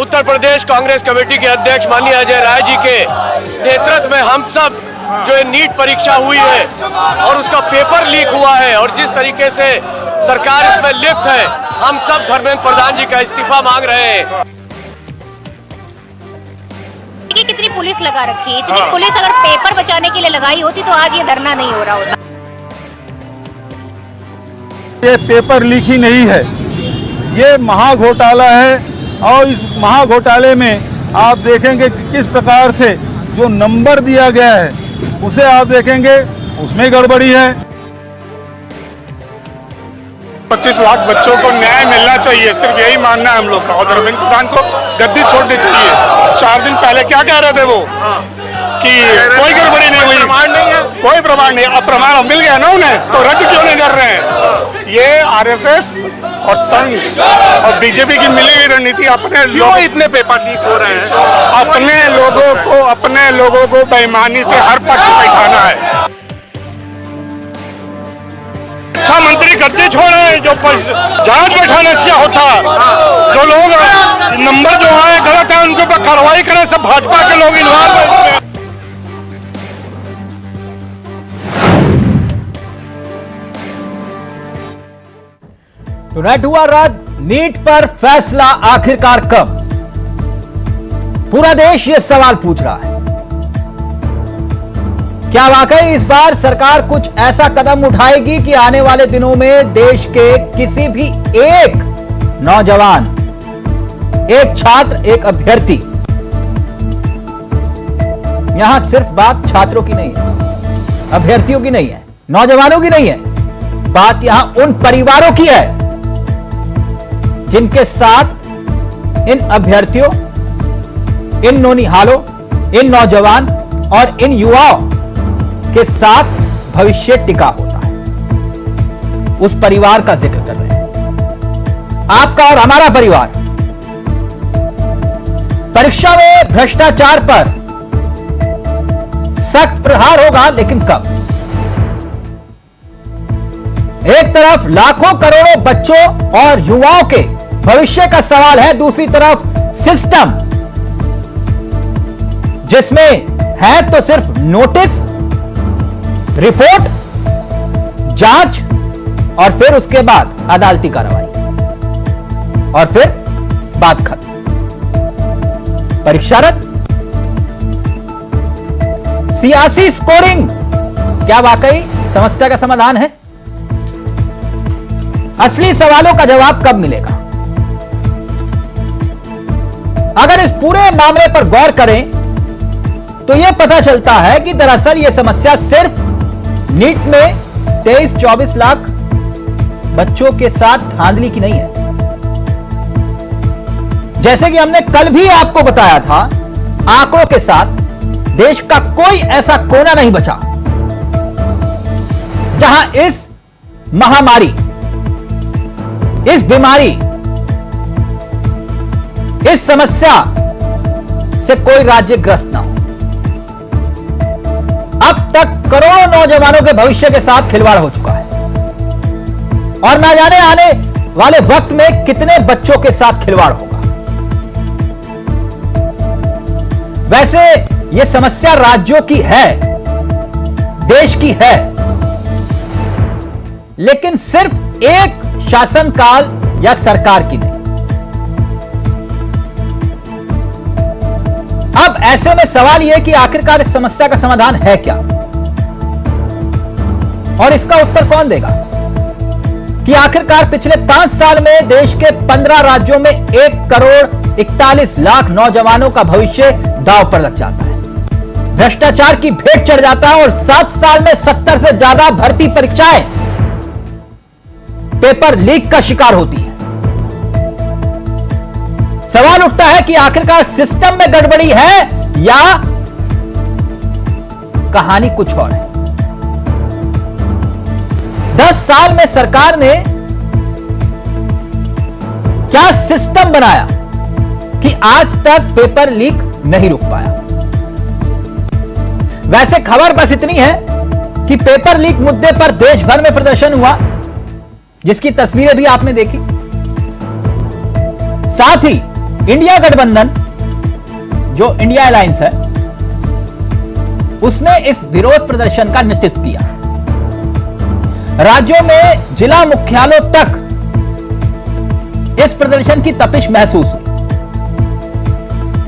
Uttar Pradesh Congress committee के अध्यक्ष माननीय अजय राय जी के नेतृत्व में हम सब जो ये नीट परीक्षा हुई है और उसका पेपर लीक हुआ है और जिस तरीके से सरकार इसमें लिप्त है, हम सब धर्मेंद्र प्रधान जी का इस्तीफा मांग रहे हैं। कितनी पुलिस लगा रखी है, इतनी पुलिस अगर पेपर बचाने के लिए लगाई होती तो आज ये धरना नहीं हो रहा होता। ये पेपर लीक ही नहीं है, ये महाघोटाला है और इस महाघोटाले में आप देखेंगे कि किस प्रकार से जो नंबर दिया गया है उसे आप देखेंगे उसमें गड़बड़ी है। 25 लाख बच्चों को न्याय मिलना चाहिए, सिर्फ यही मानना है हम लोग का। और धर्मेंद्र प्रधान को गद्दी छोड़नी चाहिए। 4 दिन पहले क्या कह रहे थे वो कि कोई गड़बड़ी नहीं हुई, कोई प्रमाण नहीं। अब प्रमाण मिल गया ना उन्हें, तो रद्द क्यों नहीं कर रहे हैं? ये आरएसएस और संघ और बीजेपी की मिली हुई रणनीति। अपने लोग इतने पेपर लीक हो रहे हैं, अपने लोगों को बेईमानी से हर पक्ष बैठाना है। अच्छा मंत्री गद्दी छोड़े, जो जांच बैठाने से क्या होता, जो लोग नंबर जो है गलत है उनके ऊपर कार्रवाई करें। सब भाजपा के लोग इन्वॉल्व है। टुनाइट हुआ रद्द, नीट पर फैसला आखिरकार कब? पूरा देश ये सवाल पूछ रहा है। क्या वाकई इस बार सरकार कुछ ऐसा कदम उठाएगी कि आने वाले दिनों में देश के किसी भी एक नौजवान, एक छात्र, एक अभ्यर्थी, यहां सिर्फ बात छात्रों की नहीं है, अभ्यर्थियों की नहीं है, नौजवानों की नहीं है, बात यहां उन परिवारों की है जिनके साथ इन अभ्यर्थियों, इन नौनिहालों, इन नौजवान और इन युवाओं के साथ भविष्य टिका होता है। उस परिवार का जिक्र कर रहे हैं, आपका और हमारा परिवार। परीक्षा में भ्रष्टाचार पर सख्त प्रहार होगा, लेकिन कब? एक तरफ लाखों करोड़ों बच्चों और युवाओं के भविष्य का सवाल है, दूसरी तरफ सिस्टम जिसमें है तो सिर्फ नोटिस, रिपोर्ट, जांच और फिर उसके बाद अदालती कार्रवाई और फिर बात खत्म। परीक्षा रद्द, सियासी स्कोरिंग क्या वाकई समस्या का समाधान है? असली सवालों का जवाब कब मिलेगा? अगर इस पूरे मामले पर गौर करें तो यह पता चलता है कि दरअसल यह समस्या सिर्फ नीट में 23-24 लाख बच्चों के साथ धांधली की नहीं है। जैसे कि हमने कल भी आपको बताया था, आंकड़ों के साथ देश का कोई ऐसा कोना नहीं बचा जहां इस महामारी, इस बीमारी, इस समस्या से कोई राज्य ग्रस्त ना हो। अब तक करोड़ों नौजवानों के भविष्य के साथ खिलवाड़ हो चुका है और ना जाने आने वाले वक्त में कितने बच्चों के साथ खिलवाड़ होगा। वैसे यह समस्या राज्यों की है, देश की है, लेकिन सिर्फ एक शासनकाल या सरकार की नहीं। अब ऐसे में सवाल यह कि आखिरकार इस समस्या का समाधान है क्या, और इसका उत्तर कौन देगा कि आखिरकार पिछले 5 साल में देश के 15 राज्यों में 1,41,00,000 नौजवानों का भविष्य दांव पर लग जाता है, भ्रष्टाचार की भेंट चढ़ जाता है और 7 साल में 70 से ज्यादा भर्ती परीक्षाएं पेपर लीक का शिकार होती है। सवाल उठता है कि आखिरकार सिस्टम में गड़बड़ी है या कहानी कुछ और है। 10 साल में सरकार ने क्या सिस्टम बनाया कि आज तक पेपर लीक नहीं रुक पाया? वैसे खबर बस इतनी है कि पेपर लीक मुद्दे पर देश भर में प्रदर्शन हुआ, जिसकी तस्वीरें भी आपने देखी। साथ ही इंडिया गठबंधन जो इंडिया अलायंस है उसने इस विरोध प्रदर्शन का नेतृत्व किया। राज्यों में जिला मुख्यालयों तक इस प्रदर्शन की तपिश महसूस हुई।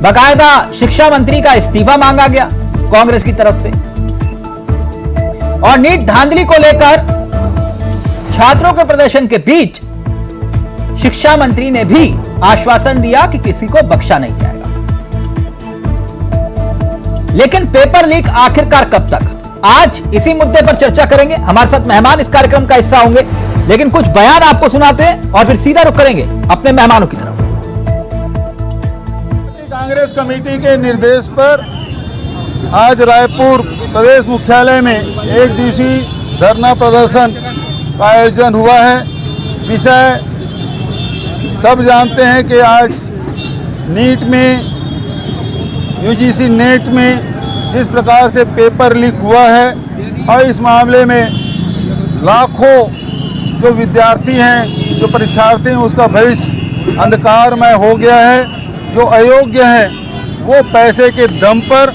बाकायदा शिक्षा मंत्री का इस्तीफा मांगा गया कांग्रेस की तरफ से, और नीट धांधली को लेकर छात्रों के प्रदर्शन के बीच शिक्षा मंत्री ने भी आश्वासन दिया कि किसी को बख्शा नहीं जाएगा। लेकिन पेपर लीक आखिरकार कब तक? आज इसी मुद्दे पर चर्चा करेंगे। हमारे साथ मेहमान इस कार्यक्रम का हिस्सा होंगे, लेकिन कुछ बयान आपको सुनाते हैं और फिर सीधा रुख करेंगे अपने मेहमानों की तरफ। कांग्रेस कमेटी के निर्देश पर आज रायपुर प्रदेश मुख्यालय में एक दिवसीय धरना प्रदर्शन का आयोजन हुआ है। विषय सब जानते हैं कि आज नीट में, यूजीसी नेट में जिस प्रकार से पेपर लीक हुआ है और इस मामले में लाखों जो विद्यार्थी हैं, जो परीक्षार्थी हैं, उसका भविष्य अंधकारमय हो गया है। जो अयोग्य हैं वो पैसे के दम पर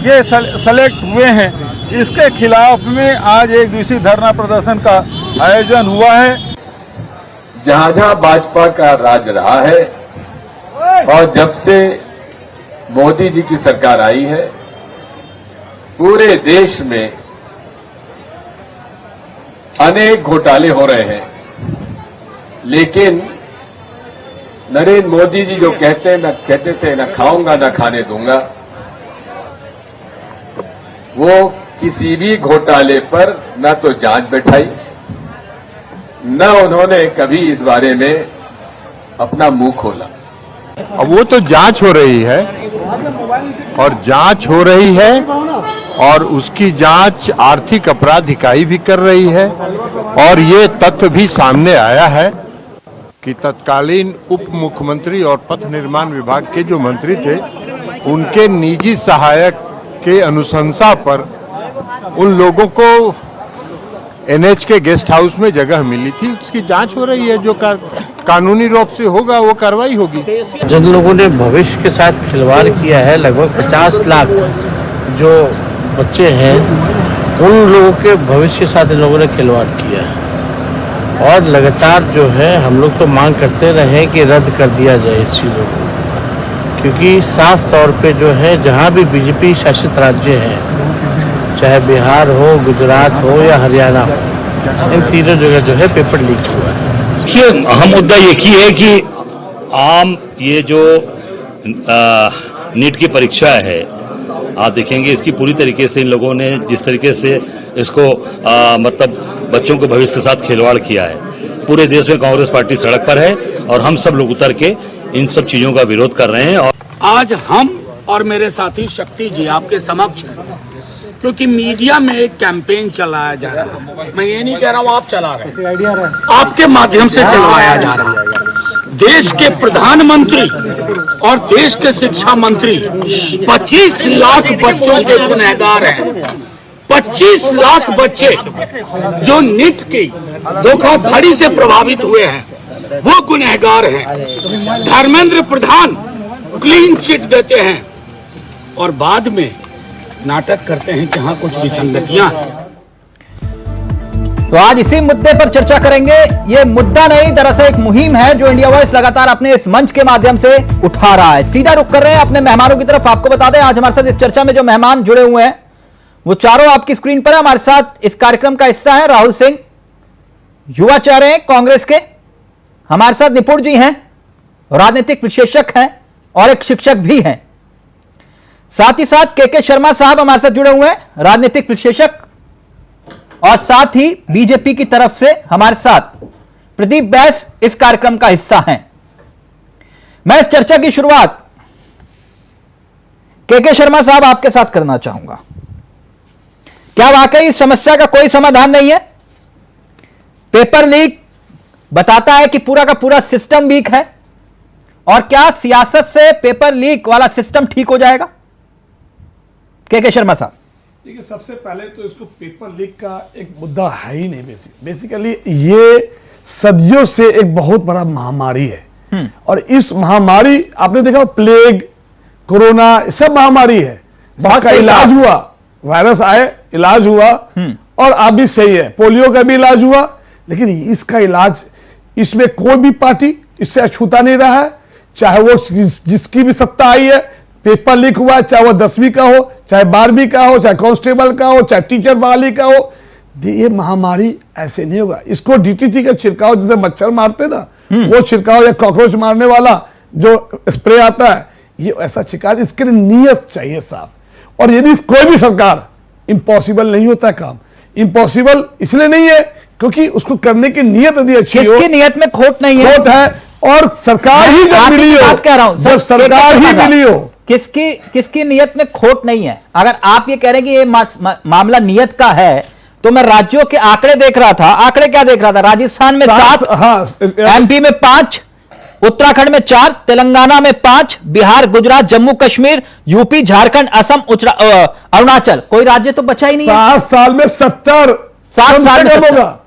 ये सेलेक्ट हुए हैं। इसके खिलाफ में आज एक दिवसीय धरना प्रदर्शन का आयोजन हुआ है। जहां जहां भाजपा का राज रहा है और जब से मोदी जी की सरकार आई है, पूरे देश में अनेक घोटाले हो रहे हैं, लेकिन नरेंद्र मोदी जी जो कहते थे न खाऊंगा न खाने दूंगा, वो किसी भी घोटाले पर न तो जांच बैठाई, न उन्होंने कभी इस बारे में अपना मुंह खोला। अब वो तो जांच हो रही है और जांच हो रही है और उसकी जांच आर्थिक अपराध इकाई भी कर रही है। और ये तथ्य भी सामने आया है कि तत्कालीन उप मुख्यमंत्री और पथ निर्माण विभाग के जो मंत्री थे, उनके निजी सहायक के अनुशंसा पर उन लोगों को एनएच के गेस्ट हाउस में जगह मिली थी। उसकी जांच हो रही है, जो कानूनी रूप से होगा वो कार्रवाई होगी। जिन लोगों ने भविष्य के साथ खिलवाड़ किया है, लगभग 50 लाख जो बच्चे हैं, उन लोगों के भविष्य के साथ इन लोगों ने खिलवाड़ किया है। और लगातार जो है हम लोग तो मांग करते रहे कि रद्द कर दिया जाए इस चीज़ों को, क्योंकि साफ तौर पे जो है जहाँ भी बीजेपी शासित राज्य हैं, चाहे बिहार हो, गुजरात हो या हरियाणा हो, इन तीनों जगह जो है पेपर लीक हुआ है। देखिए, अहम मुद्दा एक ही है कि आम ये जो नीट की परीक्षा है, आप देखेंगे इसकी पूरी तरीके से इन लोगों ने जिस तरीके से इसको मतलब बच्चों के भविष्य के साथ खिलवाड़ किया है। पूरे देश में कांग्रेस पार्टी सड़क पर है और हम सब लोग उतर के इन सब चीजों का विरोध कर रहे हैं। और आज हम और मेरे साथी शक्ति जी आपके समक्ष हैं, क्योंकि मीडिया में एक कैंपेन चलाया जा रहा है। मैं ये नहीं कह रहा हूँ आप चला रहे हैं, आपके माध्यम से चलवाया जा रहा है। देश के प्रधानमंत्री और देश के शिक्षा मंत्री 25 लाख बच्चों के गुनहगार हैं। 25 लाख बच्चे जो नीट की धोखाधड़ी से प्रभावित हुए हैं, वो गुनहगार हैं। धर्मेंद्र प्रधान क्लीन चिट देते हैं और बाद में नाटक करते हैं कि हाँ कुछ विसंगतियां हैं। तो आज इसी मुद्दे पर चर्चा करेंगे। ये मुद्दा नहीं, दरअसल एक मुहिम है जो इंडिया वॉइस लगातार अपने इस मंच के माध्यम से उठा रहा है। सीधा रुख कर रहे हैं अपने मेहमानों की तरफ। आपको बता दें, आज हमारे साथ इस चर्चा में जो मेहमान जुड़े हुए हैं वो चारों आपकी स्क्रीन पर है। हमारे साथ इस कार्यक्रम का हिस्सा है राहुल सिंह, युवा चेहरे हैं कांग्रेस के। हमारे साथ निपुण जी हैं, राजनीतिक विशेषज्ञ हैं और एक शिक्षक भी हैं। साथ ही साथ के शर्मा साहब हमारे साथ जुड़े हुए हैं, राजनीतिक विशेषज्ञ, और साथ ही बीजेपी की तरफ से हमारे साथ प्रदीप बैस इस कार्यक्रम का हिस्सा हैं। मैं इस चर्चा की शुरुआत के शर्मा साहब आपके साथ करना चाहूंगा। क्या वाकई इस समस्या का कोई समाधान नहीं है? पेपर लीक बताता है कि पूरा का पूरा सिस्टम वीक है, और क्या सियासत से पेपर लीक वाला सिस्टम ठीक हो जाएगा? के शर्मा साहब, देखिए, सबसे पहले तो इसको पेपर लीक का एक मुद्दा है ही नहीं। बेसिकली ये सदियों से एक बहुत बड़ा महामारी है। और इस महामारी आपने देखा प्लेग, कोरोना, सब महामारी है, बहुत का इलाज हुआ, वायरस आए, इलाज हुआ और आप भी सही है, पोलियो का भी इलाज हुआ, लेकिन इसका इलाज, इसमें कोई भी पार्टी इससे अछूता नहीं रहा है, चाहे वो जिसकी भी सत्ता आई है, पेपर लीक हुआ, चाहे वो 10वीं का हो, चाहे 12वीं का हो, चाहे कांस्टेबल का हो, चाहे टीचर बहाली का हो, ये महामारी ऐसे नहीं होगा। इसको डीटीटी का छिड़काव, जैसे मच्छर मारते ना, वो छिड़काव या कॉकरोच मारने वाला जो स्प्रे आता है, ये ऐसा छिड़काव, इसके लिए नियत चाहिए साफ। और यदि कोई भी सरकार, इम्पॉसिबल नहीं होता काम, इम्पॉसिबल इसलिए नहीं है क्योंकि उसको करने की नियत यदि अच्छी हो, किसकी नियत में खोट नहीं है, खोट है, और सरकार ही जब मिली हो, बात कह रहा हूं, जब सरकार ही मिली हो, किसकी नियत में खोट नहीं है। अगर आप ये कह रहे हैं कि ये मामला नियत का है, तो मैं राज्यों के आंकड़े देख रहा था। आंकड़े क्या देख रहा था? राजस्थान में 7, एमपी में 5, उत्तराखंड में 4, तेलंगाना में 5, बिहार, गुजरात, जम्मू कश्मीर, यूपी, झारखंड, असम, अरुणाचल, कोई राज्य तो बचा ही नहीं है। 7 साल में 70, 7 साल में होगा,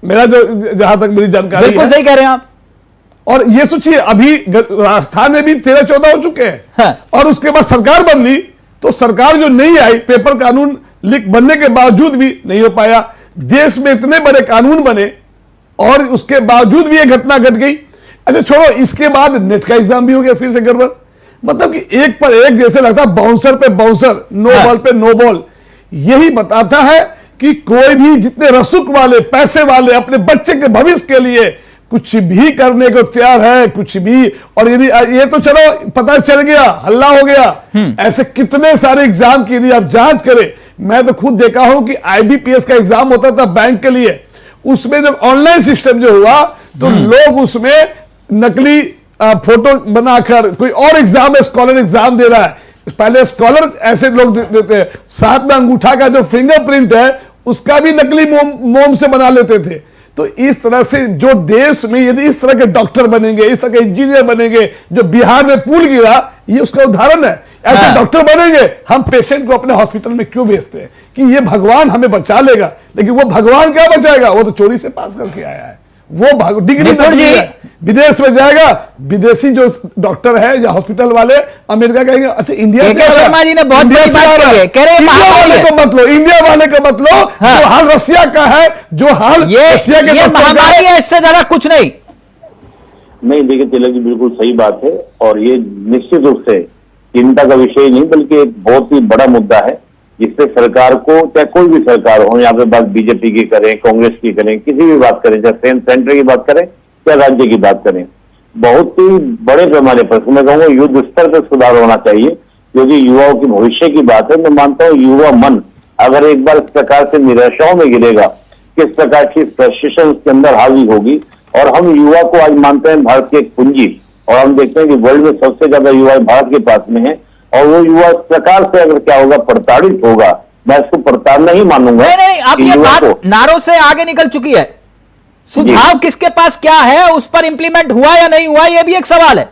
मेरा जो जहां तक मेरी जानकारी, बिल्कुल सही कह रहे हैं आप। और ये सोचिए, अभी राजस्थान में भी 13-14 हो चुके हैं, हाँ। और उसके बाद सरकार बदली, तो सरकार जो नहीं आई, पेपर कानून लीक बनने के बावजूद भी नहीं हो पाया। देश में इतने बड़े कानून बने और उसके बावजूद भी ये घटना घट गई। अच्छा छोड़ो, इसके बाद नेट का एग्जाम भी हो गया फिर से गड़बड़, मतलब कि एक पर एक, जैसे लगता है बाउंसर पे बाउंसर, नो बॉल पे नो बॉल। यही बताता है कि कोई भी जितने रसूख वाले, पैसे वाले, अपने बच्चे के भविष्य के लिए कुछ भी करने को तैयार है, कुछ भी। और यदि ये तो चलो पता चल गया, हल्ला हो गया, ऐसे कितने सारे एग्जाम की यदि आप जांच करें, मैं तो खुद देखा हूं कि आईबीपीएस का एग्जाम होता था बैंक के लिए, उसमें जब ऑनलाइन सिस्टम जो हुआ, तो लोग उसमें नकली फोटो बनाकर कोई और एग्जाम है, स्कॉलर एग्जाम दे रहा है, पहले स्कॉलर ऐसे लोग देते हैं, साथ में अंगूठा का जो फिंगरप्रिंट है उसका भी नकली मोम से बना लेते थे। तो इस तरह से जो देश में यदि इस तरह के डॉक्टर बनेंगे, इस तरह के इंजीनियर बनेंगे, जो बिहार में पुल गिरा, ये उसका उदाहरण है। ऐसे डॉक्टर बनेंगे, हम पेशेंट को अपने हॉस्पिटल में क्यों भेजते हैं कि ये भगवान हमें बचा लेगा, लेकिन वो भगवान क्या बचाएगा, वो तो चोरी से पास करके आया है, वो डिग्री विदेश में जाएगा, विदेशी जो डॉक्टर है या हॉस्पिटल वाले अमेरिका कहेंगे अच्छा इंडिया से शर्मा जी ने बहुत बड़ी बात कही है, कह रहे हैं इंडिया वाले को मत लो, इंडिया वाले को मत लो, जो हाल रसिया का है, जो हाल रसिया के महामारी है, इससे ज्यादा कुछ नहीं। देखिए तिलक जी, बिल्कुल सही बात है, और ये निश्चित रूप से चिंता का विषय नहीं बल्कि एक बहुत ही बड़ा मुद्दा है, जिससे सरकार को, चाहे कोई भी सरकार हो, यहाँ पे बात बीजेपी की करें, कांग्रेस की करें, किसी भी बात करें, चाहे सेंटर की बात करें या राज्य की बात करें, बहुत ही बड़े पैमाने पर, मैं कहूँगा युद्ध स्तर पर सुधार होना चाहिए, क्योंकि युवाओं की भविष्य की बात है। मैं मानता हूँ युवा मन अगर एक बार इस प्रकार से निराशाओं में गिरेगा, किस प्रकार की फ्रस्ट्रेशन उसके अंदर हावी होगी। और हम युवा को आज मानते हैं भारत की एक पूंजी, और हम देखते हैं कि वर्ल्ड में सबसे ज्यादा युवा भारत के पास में है, और वो युवा इस प्रकार से अगर क्या होगा, प्रताड़ित होगा, मैं इसको प्रताड़ना ही मानूंगा। नहीं, अब ये बात नारों से आगे निकल चुकी है, सुझाव किसके पास क्या है, उस पर इंप्लीमेंट हुआ या नहीं हुआ, ये भी एक सवाल है।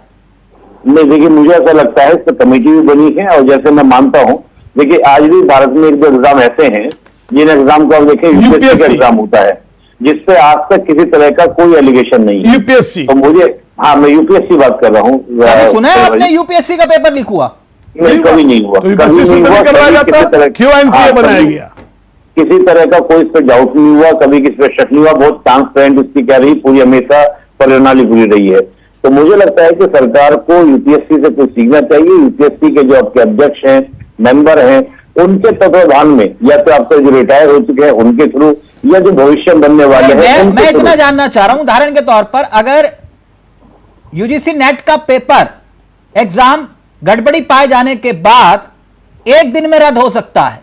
नहीं देखिए, मुझे ऐसा लगता है इस पर कमेटी भी बनी है, और जैसे मैं मानता हूँ, देखिए आज भी भारत में एक दो एग्जाम ऐसे हैं जिन एग्जाम को आप देखें, यूपीएससी का एग्जाम होता है, जिसपे आज तक किसी तरह का कोई एलिगेशन नहीं है। यूपीएससी, तो मुझे, हाँ मैं यूपीएससी बात कर रहा हूँ। सुना है आपने यूपीएससी का पेपर लीक हुआ? कभी नहीं हुआ, किसी तरह का कोई इस पर डाउट नहीं हुआ, कभी किसी पर शक नहीं हुआ, बहुत ट्रांसपेरेंट उसकी क्या रही, पूरी हमेशा प्रणाली पूरी रही है। तो मुझे लगता है कि सरकार को यूपीएससी से कुछ सीखना चाहिए। यूपीएससी के जो आपके अध्यक्ष हैं, मेंबर हैं, उनके तत्वाधान में, या तो आपके जो रिटायर हो चुके हैं उनके थ्रू, या जो भविष्य बनने वाले हैं। मैं इतना जानना चाह रहा हूं, उदाहरण के तौर पर अगर यूजीसी नेट का पेपर एग्जाम गड़बड़ी पाए जाने के बाद एक दिन में रद्द हो सकता है,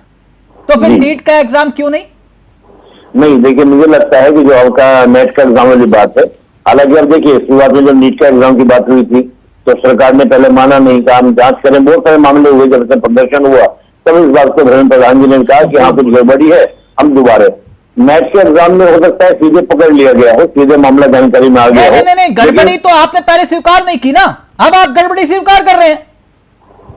तो फिर नीट का एग्जाम क्यों नहीं? नहीं देखिए, मुझे लगता है कि जो आपका नेट का एग्जाम वाली बात है, हालांकि अब देखिए शुरुआत में जब नीट का एग्जाम की बात हुई थी तो सरकार ने पहले माना नहीं, कहा हम जांच करें, बहुत सारे मामले हुए, जब से प्रदर्शन हुआ तब इस बात को धर्मेंद्र प्रधान जी ने कहा कि हाँ कुछ गड़बड़ी है, हम दोबारा नेट के एग्जाम में हो सकता है सीधे पकड़ लिया गया हो, सीधे मामला जानकारी में आ गया हो। नहीं, गड़बड़ी तो आपने पहले स्वीकार नहीं की ना, अब आप गड़बड़ी स्वीकार कर रहे हैं।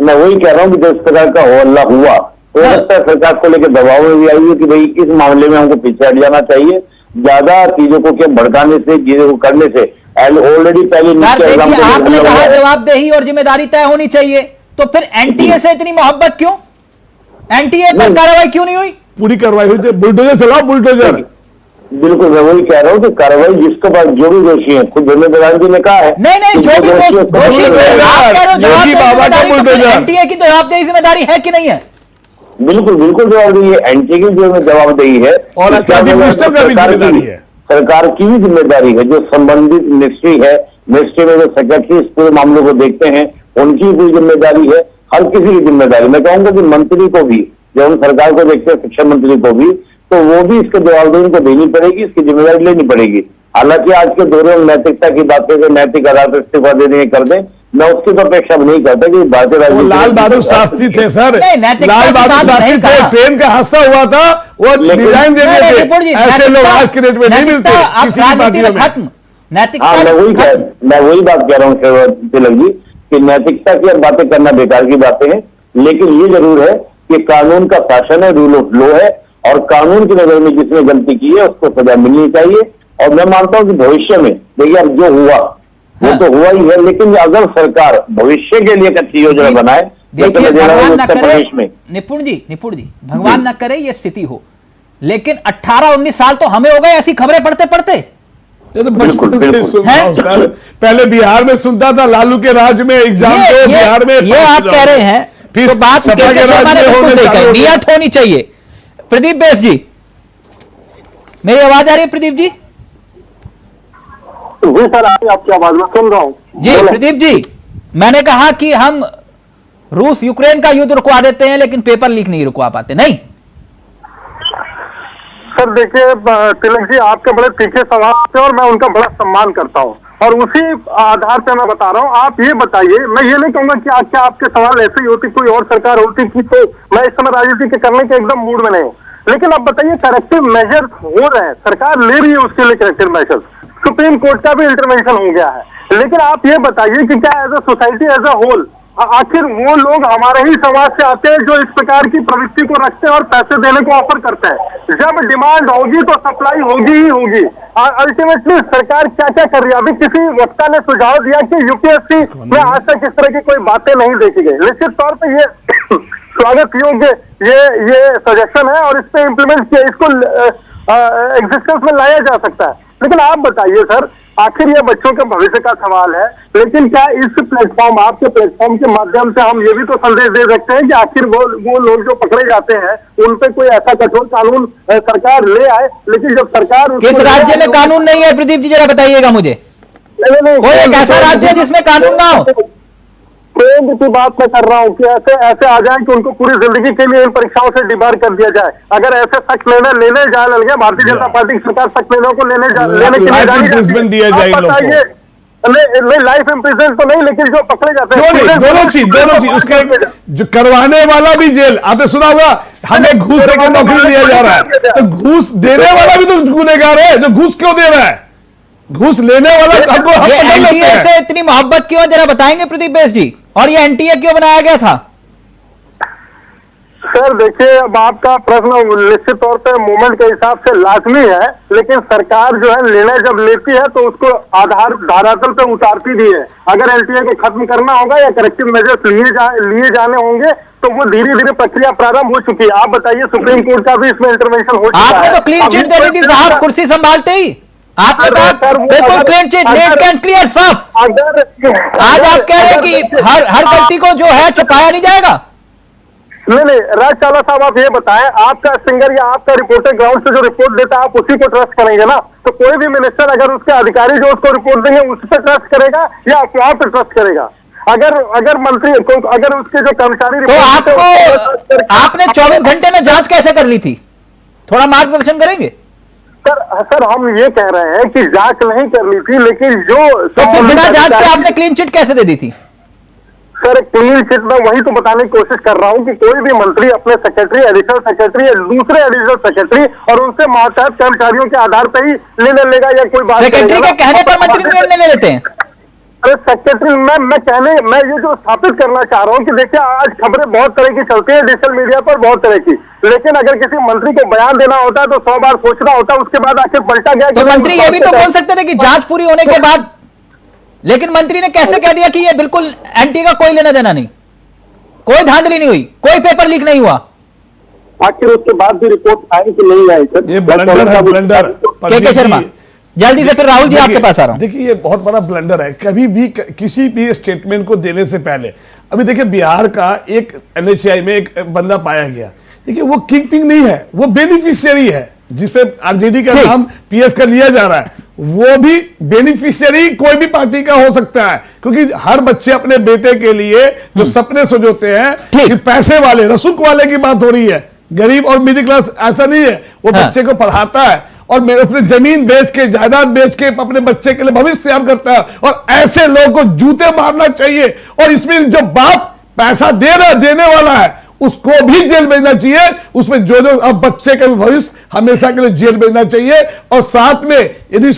मैं वही कह रहा हूँ कि जो इस प्रकार का हल्ला हुआ, हो सकता है सरकार को लेकर दबाव में भी आई है कि भाई इस मामले में हमको पीछे हट जाना चाहिए, ज्यादा चीजों को क्या भड़काने से, चीजों को करने से ऑलरेडी पहले सर देखिए, आपने कहा जवाबदेही और जिम्मेदारी तय होनी चाहिए, तो फिर एनटीए से इतनी मोहब्बत क्यों? एनटीए पर कार्रवाई क्यों नहीं हुई? पूरी कार्रवाई हुई, बुलडोजर चलाओ, बुलडोजर। बिल्कुल, मैं वही कह रहा हूँ कि कार्रवाई जिसके पास जो भी दोषी है, खुद धर्मेंद्र प्रधान जी ने कहा है। नहीं, जो भी दोषी एनटीए की जवाबदेही जिम्मेदारी है कि नहीं है? बिल्कुल जवाबदेही है, एनटीए की जो जवाबदेही है, और मिनिस्टर का भी जिम्मेदारी है, सरकार की भी जिम्मेदारी है। जो संबंधित मिनिस्ट्री है, मिनिस्ट्री में जो सेक्रेटरी इस पूरे मामलों को देखते हैं, उनकी भी जिम्मेदारी है, हर किसी की जिम्मेदारी। मैं कहूंगा कि मंत्री को भी, जब हम सरकार को देखते हैं, शिक्षा मंत्री को भी, तो वो भी इसके जवाबदेही को देनी पड़ेगी, इसकी जिम्मेदारी लेनी पड़ेगी। हालांकि आज के दौर में नैतिकता की बातें को नैतिक आधार पर इस्तीफा दे देंगे, कर दें, मैं उसकी तो अपेक्षा नहीं करता कि भारतीय राजनीति। लाल बहादुर शास्त्री थे सर, लाल बहादुर शास्त्री थे, ट्रेन का हादसा हुआ था, वो डिजाइन दे दिए थे, ऐसे लोग आज के डेट में नहीं मिलते किसी भी पार्टी में। मैं वही बात कह रहा हूँ तिलक जी, कि नैतिकता की बातें करना बेकार की बातें हैं, लेकिन ये जरूर है कि कानून का शासन है, रूल ऑफ लॉ है, और कानून की नजर में जिसने गलती की है उसको सजा मिलनी चाहिए। और मैं मानता हूं कि भविष्य में, देखिए अब जो हुआ वो तो हुआ ही है, लेकिन अगर सरकार भविष्य के लिए एक अच्छी योजना बनाए, देखिए भगवान न करे, निपुण जी भगवान न करे ये स्थिति हो, लेकिन 18-19 साल तो हमें हो गए ऐसी खबरें पढ़ते पढ़ते। तो बचपन से सुनता हूं सर, पहले बिहार में सुनता था, लालू के राज में एग्जाम दो, बिहार में ये आप कह रहे हैं, तो बात नियत होनी चाहिए। प्रदीप बेस जी, मेरी आवाज आ रही है? प्रदीप जी जी सर, आपकी आवाज में सुन रहा हूं जी। प्रदीप जी, मैंने कहा कि हम रूस यूक्रेन का युद्ध रुकवा देते हैं, लेकिन पेपर लीक नहीं रुकवा पाते। नहीं सर, देखिए तिलक जी, आपके बड़े तीखे सवाल थे और मैं उनका बड़ा सम्मान करता हूं, और उसी आधार पे मैं बता रहा हूं। आप ये बताइए, मैं ये नहीं कहूंगा कि क्या आपके सवाल ऐसे ही होती, कोई और सरकार होती की, तो मैं इस समय राजनीति के करने के एकदम मूड में नहीं हूं। लेकिन अब बताइए, करेक्टिव मेजर्स हो रहे हैं, सरकार ले रही है उसके लिए करेक्टिव मेजर्स, सुप्रीम कोर्ट का भी इंटरवेंशन हो गया है। लेकिन आप ये बताइए कि क्या as a society, as a whole, आखिर वो लोग हमारे ही समाज से आते हैं जो इस प्रकार की प्रवृत्ति को रखते हैं और पैसे देने को ऑफर करते हैं। जब डिमांड होगी तो सप्लाई होगी ही होगी। अल्टीमेटली सरकार क्या क्या कर रही है? अभी किसी वक्ता ने सुझाव दिया कि यूपीएससी में आज तक इस तरह की कोई बातें नहीं देखी गई। निश्चित तौर पर ये स्वागत योग्य ये सजेशन है और इस पे इम्प्लीमेंट किया, इसको एग्जिस्टेंस में लाया जा सकता है। लेकिन आप बताइए सर, आखिर ये बच्चों के भविष्य का सवाल है, लेकिन क्या इस प्लेटफॉर्म, आपके प्लेटफॉर्म के माध्यम से हम ये भी तो संदेश दे सकते हैं कि आखिर वो लोग जो पकड़े जाते हैं उन पे कोई ऐसा कठोर कानून सरकार ले आए। लेकिन जब सरकार, किस राज्य में कानून नहीं है प्रदीप जी, जरा बताइएगा मुझे। कोई एक ऐसा राज्य है जिसमें कानून ना हो? केंद्र की बात मैं कर रहा हूँ कि ऐसे आ जाए कि उनको पूरी जिंदगी के लिए इन परीक्षाओं से डिबार कर दिया जाए। अगर ऐसे सख्त निर्णय लेने जाए लग गया, भारतीय जनता पार्टी की सरकार सख्त निर्णयों को लेने के लिए दिया जाए, नहीं लाइफ इम्प्रिजन तो नहीं, लेकिन जो पकड़े जाते हैं दोनों चीज उसके जो करवाने वाला भी जेल। आपने सुना होगा, हमें घूस देकर नौकरी दिया जा रहा है, तो घूस देने वाला भी तो गुनहगार है। जो घूस क्यों दे रहा है? घूस लेने वाला हमको एनटीए से इतनी मोहब्बत क्यों, जरा बताएंगे प्रदीप बेस जी? और ये एनटीए क्यों बनाया गया था? सर देखिए, अब आपका प्रश्न निश्चित तौर पे मूवमेंट के हिसाब से लाजमी है, लेकिन सरकार जो है निर्णय जब लेती है तो उसको आधार धरातल पे उतारती भी है। अगर एनटीए को खत्म करना होगा या करेक्टिव मेजर्स लिए जाने होंगे तो वो धीरे धीरे प्रक्रिया प्रारंभ हो चुकी है। आप बताइए, सुप्रीम कोर्ट का भी इसमें इंटरवेंशन हो चुका है। आपने तो क्लीन चिट दे दी थी साहब, कुर्सी संभालते ही आपने कहा बिल्कुल clean chit, net can clear, साफ। आज आप कह रहे हैं कि हर गलती को जो है छुपाया नहीं जाएगा। नहीं, राज चावला साहब, आप ये बताएं, आपका सिंगर या आपका रिपोर्टर ग्राउंड से जो रिपोर्ट देता है, आप उसी को ट्रस्ट करेंगे ना? तो कोई भी मिनिस्टर अगर उसके अधिकारी जो उसको रिपोर्ट देंगे उस पर ट्रस्ट करेगा या अफवाह पर ट्रस्ट करेगा? अगर मंत्री, अगर उसके जो कर्मचारी, तो आपने 24 घंटे में जांच कैसे कर ली थी? थोड़ा मार्गदर्शन करेंगे सर। हम ये कह रहे हैं कि जांच नहीं कर ली थी, लेकिन तो फिर बिना जांच के आपने क्लीन चिट कैसे दे दी थी? सर क्लीन चिट में वही तो बताने की कोशिश कर रहा हूं कि कोई भी मंत्री अपने सेक्रेटरी, एडिशनल सेक्रेटरी या दूसरे एडिशनल सेक्रेटरी और उनसे मातहत कर्मचारियों के आधार पर ही निर्णय लेगा या कोई बात सेक्रेटरी के कहने पर मंत्री निर्णय ले लेते हैं? अरे सेक्रेटरी, मैं ये जो स्थापित करना चाह रहा हूँ कि देखिए, आज खबरें बहुत तरह की चलती है डिजिटल मीडिया पर, बहुत तरह की, लेकिन अगर किसी मंत्री को बयान देना होता है तो 100 बार सोचना होता है, उसके बाद आखिर पलटा गया। तो मंत्री ये भी तो बोल सकते थे कि जांच पूरी होने के बाद लेकिन मंत्री ने कैसे कह दिया कि ये बिल्कुल एंटी का कोई लेना देना नहीं, कोई धांधली नहीं हुई, कोई पेपर लीक नहीं हुआ? आखिर उसके बाद भी रिपोर्ट आई कि नहीं आई सर? ये ब्लंडर है, ब्लंडर। के शर्मा, जल्दी से फिर राहुल जी आपके पास आ रहा हूं। देखिए ये बहुत बड़ा ब्लंडर है। कभी भी किसी भी स्टेटमेंट को देने से पहले, अभी देखिए बिहार का एक NHAI में एक बंदा पाया गया, देखिए वो किंग पिंग नहीं है, वो बेनिफिशियरी है, जिसपे RJD का नाम PS का लिया जा रहा है, वो भी बेनिफिशियरी कोई भी पार्टी का हो सकता है, क्योंकि हर बच्चे अपने बेटे के लिए जो सपने सजोते हैं कि पैसे वाले रसूख वाले की बात हो रही है, गरीब और मिडिल क्लास ऐसा नहीं है, वो बच्चे को पढ़ाता है और मेरे अपने जमीन बेच के, जायदाद बेच के अपने बच्चे के लिए भविष्य तैयार करता है, और ऐसे लोगों को जूते मारना चाहिए। और इसमें जो बाप पैसा देने वाला है उसको भी जेल भेजना चाहिए, उसमें जो अब बच्चे का भविष्य हमेशा के लिए जेल भेजना चाहिए। और साथ में यदि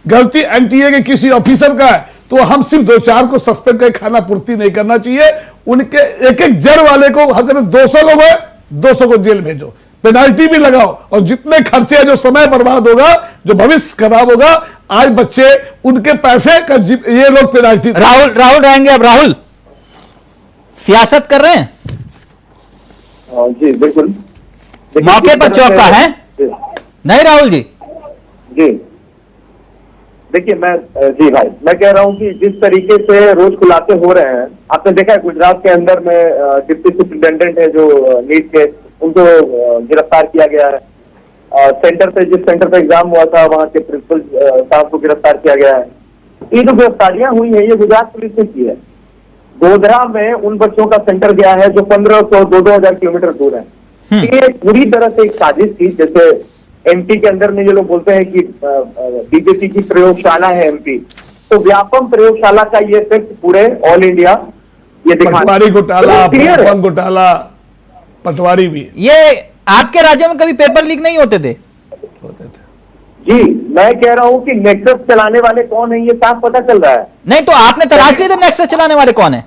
गलती NTA के किसी ऑफिसर का है तो हम सिर्फ 2-4 को सस्पेंड करके खाना पूर्ति नहीं करना चाहिए, उनके एक जड़ वाले को, अगर 200 लोग हैं 200 को जेल भेजो, पेनाल्टी भी लगाओ, और जितने खर्चे हैं, जो समय बर्बाद होगा, जो भविष्य खराब होगा, आज बच्चे उनके पैसे का ये लोग पेनाल्टी। राहुल रहेंगे अब। राहुल सियासत कर रहे हैं? जी बिल्कुल, मौके पर चौका है नहीं राहुल जी? जी देखिए जी भाई, मैं कह रहा हूं कि जिस तरीके से रोज खुलासे हो रहे हैं, आपने देखा है गुजरात के अंदर में डिप्टी सुप्रिंटेंडेंट है जो नीट के, उनको गिरफ्तार किया गया है। जिस सेंटर पे एग्जाम हुआ था वहां के प्रिंसिपल साहब को गिरफ्तार किया गया है। ये जो गिरफ्तारियां हुई है ये गुजरात पुलिस ने की है। गोधरा में उन बच्चों का सेंटर गया है जो 1500-2000 किलोमीटर दूर है। ये पूरी तरह से एक साजिश थी। जैसे MP के अंदर में ये लोग बोलते हैं कि BJP की प्रयोगशाला है MP, तो व्यापम प्रयोगशाला का ये इफेक्ट पूरे ऑल इंडिया ये पटवारी घोटाला, पटवारी भी। ये आपके राज्य में कभी पेपर लीक नहीं होते थे? जी मैं कह रहा हूं कि नेक्सस चलाने वाले कौन है ये साफ पता चल रहा है। नहीं तो आपने तलाश ली थी नेक्सस चलाने वाले कौन है?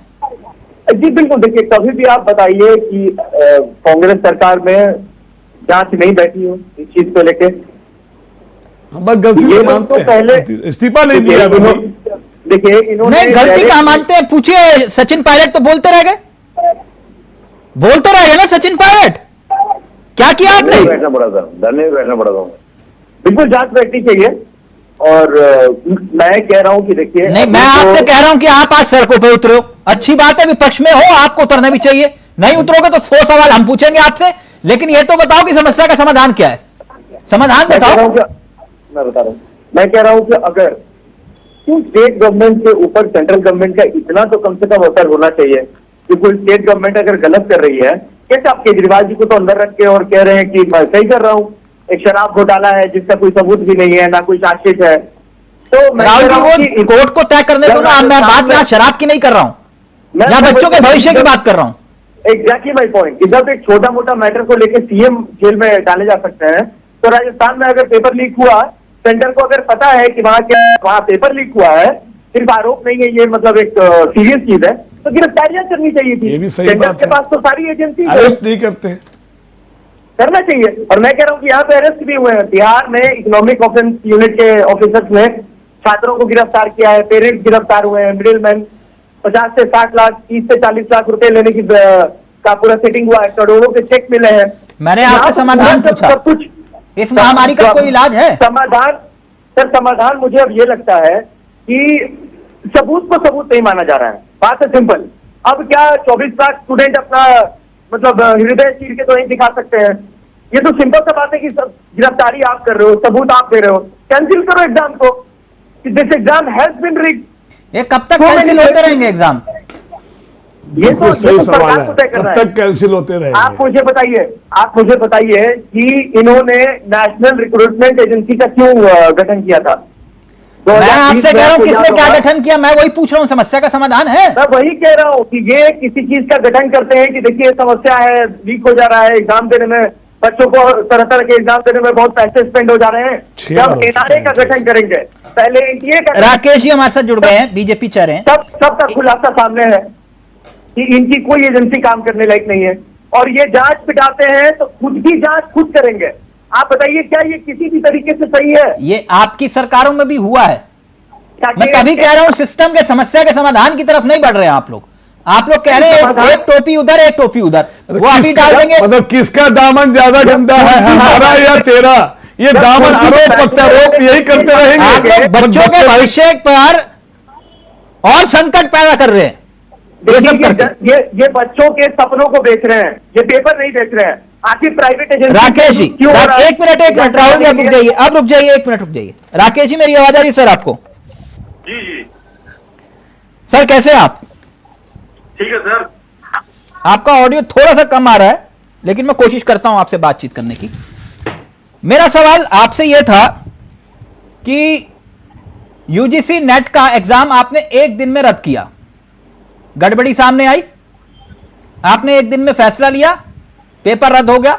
जी बिल्कुल, देखिए कभी भी आप बताइए कि कांग्रेस सरकार में जांच नहीं बैठी हो इस चीज को लेके। हम गलती मानते हैं, पहले इस्तीफा नहीं दिया। देखिए इन्होंने नहीं गलती कहां मानते हैं, पूछिए सचिन पायलट तो बोलते रह गए ना सचिन पायलट, क्या किया आपने? धरने बैठना पड़ा था। बिल्कुल जांच बैठनी चाहिए। और मैं कह रहा हूं कि देखिए, नहीं मैं आपसे कह रहा हूं कि आप आज सड़कों पर उतरो, अच्छी बात है, विपक्ष में हो, आपको उतरना भी चाहिए। नहीं उतरोगे तो 100 सवाल हम पूछेंगे आपसे, लेकिन ये तो बताओ कि समस्या का समाधान क्या है, समाधान बताओ। मैं बता रहा हूं, मैं कह रहा हूं कि अगर स्टेट गवर्नमेंट के ऊपर सेंट्रल गवर्नमेंट का इतना तो कम से कम असर होना चाहिए कि कोई स्टेट गवर्नमेंट अगर गलत कर रही है, कैसे आप केजरीवाल जी को तो अंदर रख के और कह रहे हैं कि मैं सही कर रहा हूं, एक शराब घोटाला है जिसका कोई सबूत भी नहीं है, ना कोई चार्जशीट है। तो राहुल जी कोर्ट को तय करने दो ना, मैं बात यहाँ शराब की नहीं कर रहा हूँ, यहाँ बच्चों के भविष्य की बात कर रहा हूँ। Exactly my point. जब एक छोटा मोटा मैटर को लेकर CM जेल में डाले जा सकते हैं, तो राजस्थान में अगर पेपर लीक हुआ, सेंटर को अगर पता है कि वहां पेपर लीक हुआ है, सिर्फ आरोप नहीं है, ये मतलब एक सीरियस चीज है, तो गिरफ्तारियां करनी चाहिए थी। ये भी सही सेंटर बात के है। पास तो सारी एजेंसी अरेस्ट नहीं करते, करना चाहिए। और मैं कह रहा हूँ कि यहाँ पे अरेस्ट भी हुए हैं। बिहार में इकोनॉमिक ऑफेंस यूनिट के ऑफिसर्स ने छात्रों को गिरफ्तार किया है, पेरेंट्स गिरफ्तार हुए हैं, मिडिल मैन 50 से 60 लाख, 30 से 40 लाख रुपए लेने की का पूरा सेटिंग हुआ है, करोड़ों के चेक मिले हैं। मैंने आपसे समाधान पूछा, सब कुछ इस महामारी का कोई इलाज है? समाधान मुझे अब ये लगता है कि सबूत को सबूत नहीं माना जा रहा है। बात है सिंपल। अब क्या 24 लाख स्टूडेंट अपना मतलब हृदय चीर के तो नहीं दिखा सकते हैं? ये तो सिंपल सा बात है कि गिरफ्तारी आप कर रहे हो, सबूत आप दे रहे हो, कैंसिल करो एग्जाम को। This exam has been rigged. ये कब तक कैंसिल होते रहेंगे एग्जाम? ये तो सही सवाल है, कब कब तक कैंसिल होते रहेंगे? आप मुझे बताइए कि इन्होंने नेशनल रिक्रूटमेंट एजेंसी का क्यों गठन किया था? मैं आपसे कह रहा हूँ किसने क्या गठन किया, मैं वही पूछ रहा हूँ, समस्या का समाधान है? मैं वही कह रहा हूँ कि ये किसी चीज का गठन करते हैं कि देखिए समस्या है, लीक हो जा रहा है, एग्जाम देने में बच्चों को तरह तरह के एग्जाम देने में बहुत पैसे स्पेंड हो जा रहे हैं। जब NRA का गठन करेंगे, पहले NTA का। राकेश जी हमारे साथ जुड़ गए हैं, BJP चाह रहे हैं। सबका खुलासा सामने है कि इनकी कोई एजेंसी काम करने लायक नहीं है, और ये जांच पिटाते हैं तो खुद की जांच खुद करेंगे। आप बताइए क्या ये किसी भी तरीके से सही है? ये आपकी सरकारों में भी हुआ है, मैं तभी कह रहा हूं सिस्टम के समस्या के समाधान की तरफ नहीं बढ़ रहे हैं आप लोग कह रहे हैं एक टोपी उधर एक टोपी उधर, वो अभी डाल देंगे। मतलब किसका दामन ज्यादा गंदा है, हमारा या तेरा? ये दामन आरोप प्रत्यारोप यही करते रहेंगे। आप लोग बच्चों के भविष्य पर और संकट पैदा कर रहे हैं ये सब करके। ये बच्चों के सपनों को बेच रहे हैं, ये पेपर नहीं बेच रहे हैं। आखिर प्राइवेट एजेंसी राकेश जी एक मिनट राहुल जी आप रुक जाइए, आप रुक जाइए, एक मिनट रुक जाइए। राकेश जी मेरी आवाज आ रही है सर आपको? जी जी सर कैसे हैं आप? ठीक है सर। आपका ऑडियो थोड़ा सा कम आ रहा है लेकिन मैं कोशिश करता हूं आपसे बातचीत करने की। मेरा सवाल आपसे यह था कि यूजीसी नेट का एग्जाम आपने एक दिन में रद्द किया, गड़बड़ी सामने आई, आपने एक दिन में फैसला लिया, पेपर रद्द हो गया।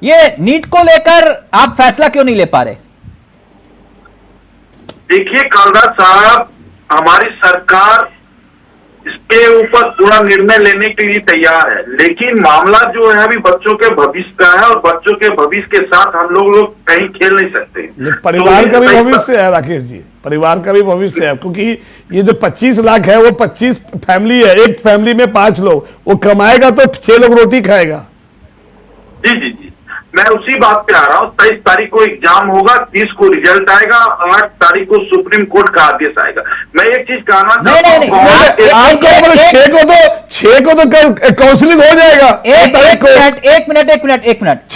ये नीट को लेकर आप फैसला क्यों नहीं ले पा रहे? देखिए कालदार साहब, हमारी सरकार इसके ऊपर पूरा निर्णय लेने के लिए तैयार है, लेकिन मामला जो है अभी बच्चों के भविष्य का है और बच्चों के भविष्य के साथ हम लोग कहीं खेल नहीं सकते। परिवार का भी भविष्य है राकेश जी, परिवार का भी भविष्य है, क्योंकि ये जो 25 लाख है वो 25 फैमिली है, एक फैमिली में 5 लोग, वो कमाएगा तो 6 लोग रोटी खाएगा। जी जी जी, मैं उसी बात पे आ रहा हूँ। 23 तारीख को एग्जाम होगा, 30 को रिजल्ट आएगा, 8 तारीख को सुप्रीम कोर्ट का आदेश आएगा। मैं एक चीज कहना चाहता हूँ, 6 को तो काउंसलिंग हो जाएगा। एक मिनट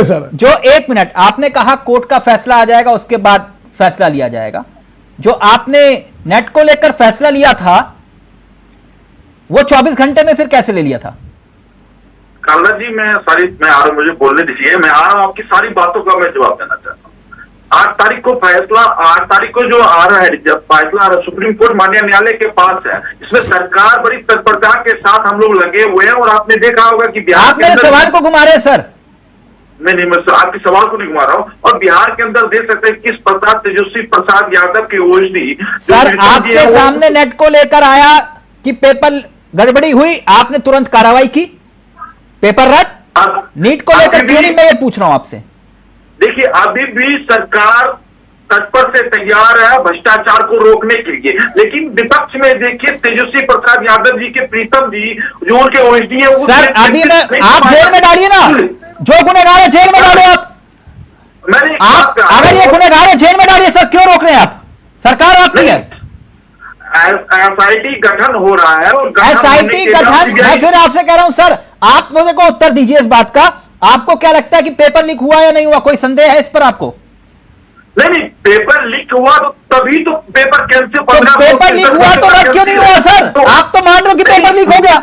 सर जो 1 मिनट आपने कहा कोर्ट का फैसला आ जाएगा उसके बाद फैसला लिया जाएगा, जो आपने नेट को लेकर फैसला लिया था वो 24 घंटे में फिर कैसे ले लिया था? कालदा जी मैं आ रहा हूँ, मुझे बोलने दीजिए, मैं आ रहा हूँ, आपकी सारी बातों का मैं जवाब देना चाहता हूँ। 8 तारीख को फैसला, 8 तारीख को जो आ रहा है, जब फैसला सुप्रीम कोर्ट माननीय न्यायालय के पास है, इसमें सरकार बड़ी तत्परता के साथ हम लोग लगे हुए हैं। और आपने देखा होगा कि बिहार आप मेरे सवाल को घुमा रहे हैं सर। नहीं, मैं आपके सवाल को नहीं घुमा रहा हूँ। और बिहार के अंदर देख सकते हैं किस प्रकार तेजस्वी प्रसाद यादव की ओएसडी सर आपके सामने नेट को लेकर आया कि पेपर गड़बड़ी हुई, आपने तुरंत कार्रवाई की, पेपर रद्द। नीट को लेकर क्यों नहीं, मैं ये पूछ रहा हूं आपसे। देखिए अभी भी सरकार तत्पर से तैयार है भ्रष्टाचार को रोकने के लिए, लेकिन विपक्ष में देखिए तेजस्वी प्रसाद यादव जी के प्रीतम जी जो उनके ओएसडी है, सर अभी मैं आप जेल में डालिए ना, जो गुनहगार है जेल में डालो आप अगर ये गुनहगार है जेल में डालिए सर, क्यों रोक रहे हैं आप? सरकार आपकी है, एसआईटी गठन हो रहा है और एसआईटी गठन। मैं फिर आपसे कह रहा हूं सर, आप मुझे को उत्तर दीजिए इस बात का, आपको क्या लगता है कि पेपर लीक हुआ या नहीं हुआ? कोई संदेह है इस पर आपको? नहीं, पेपर लीक हुआ तो तभी तो पेपर कैंसिल, तो पेपर लीक हुआ तो रद्द क्यों नहीं हुआ सर? आप तो मान रहे हो कि पेपर लीक हो गया।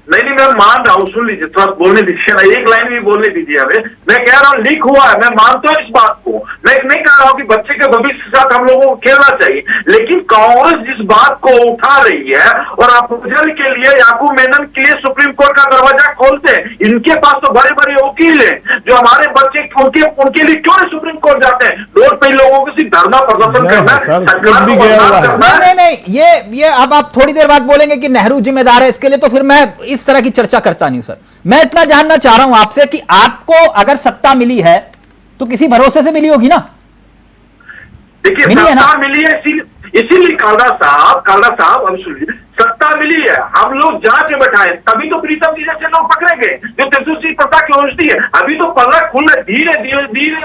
नहीं, मैं मान रहा हूँ, सुन लीजिए, थोड़ा बोलने दीजिए ना, एक लाइन भी बोलने दीजिए हमें। मैं कह रहा हूँ लीक हुआ है, मैं मानता हूँ इस बात को, मैं नहीं कह रहा हूँ कि बच्चे के भविष्य के साथ हम लोगों को खेलना चाहिए, लेकिन कांग्रेस जिस बात को उठा रही है और अफजल के लिए, याकूब मेनन के लिए सुप्रीम कोर्ट का दरवाजा खोलते हैं, इनके पास तो बड़े बड़े वकील हैं जो हमारे बच्चे उनके लिए क्यों नहीं सुप्रीम कोर्ट जाते हैं? रोड पे लोगों को सिर्फ धरना प्रदर्शन करना है। नहीं, ये अब आप थोड़ी देर बाद बोलेंगे कि नेहरू जिम्मेदार है इसके लिए, तो फिर मैं इस तरह की चर्चा करता नहीं सर। मैं इतना जानना चाह रहा हूं आपसे कि आपको अगर सत्ता मिली है तो किसी भरोसे से मिली होगी ना? देखिए सत्ता मिली है इसीलिए कालदा साहब अब सुनिए, सत्ता मिली है, हम लोग जांच में बैठाए, तभी तो प्रीतम जी जैसे लोग पकड़े गए जो तेजस्वी प्रसाद की ओएसडी है। अभी तो पल्ला खुल रहा है, धीरे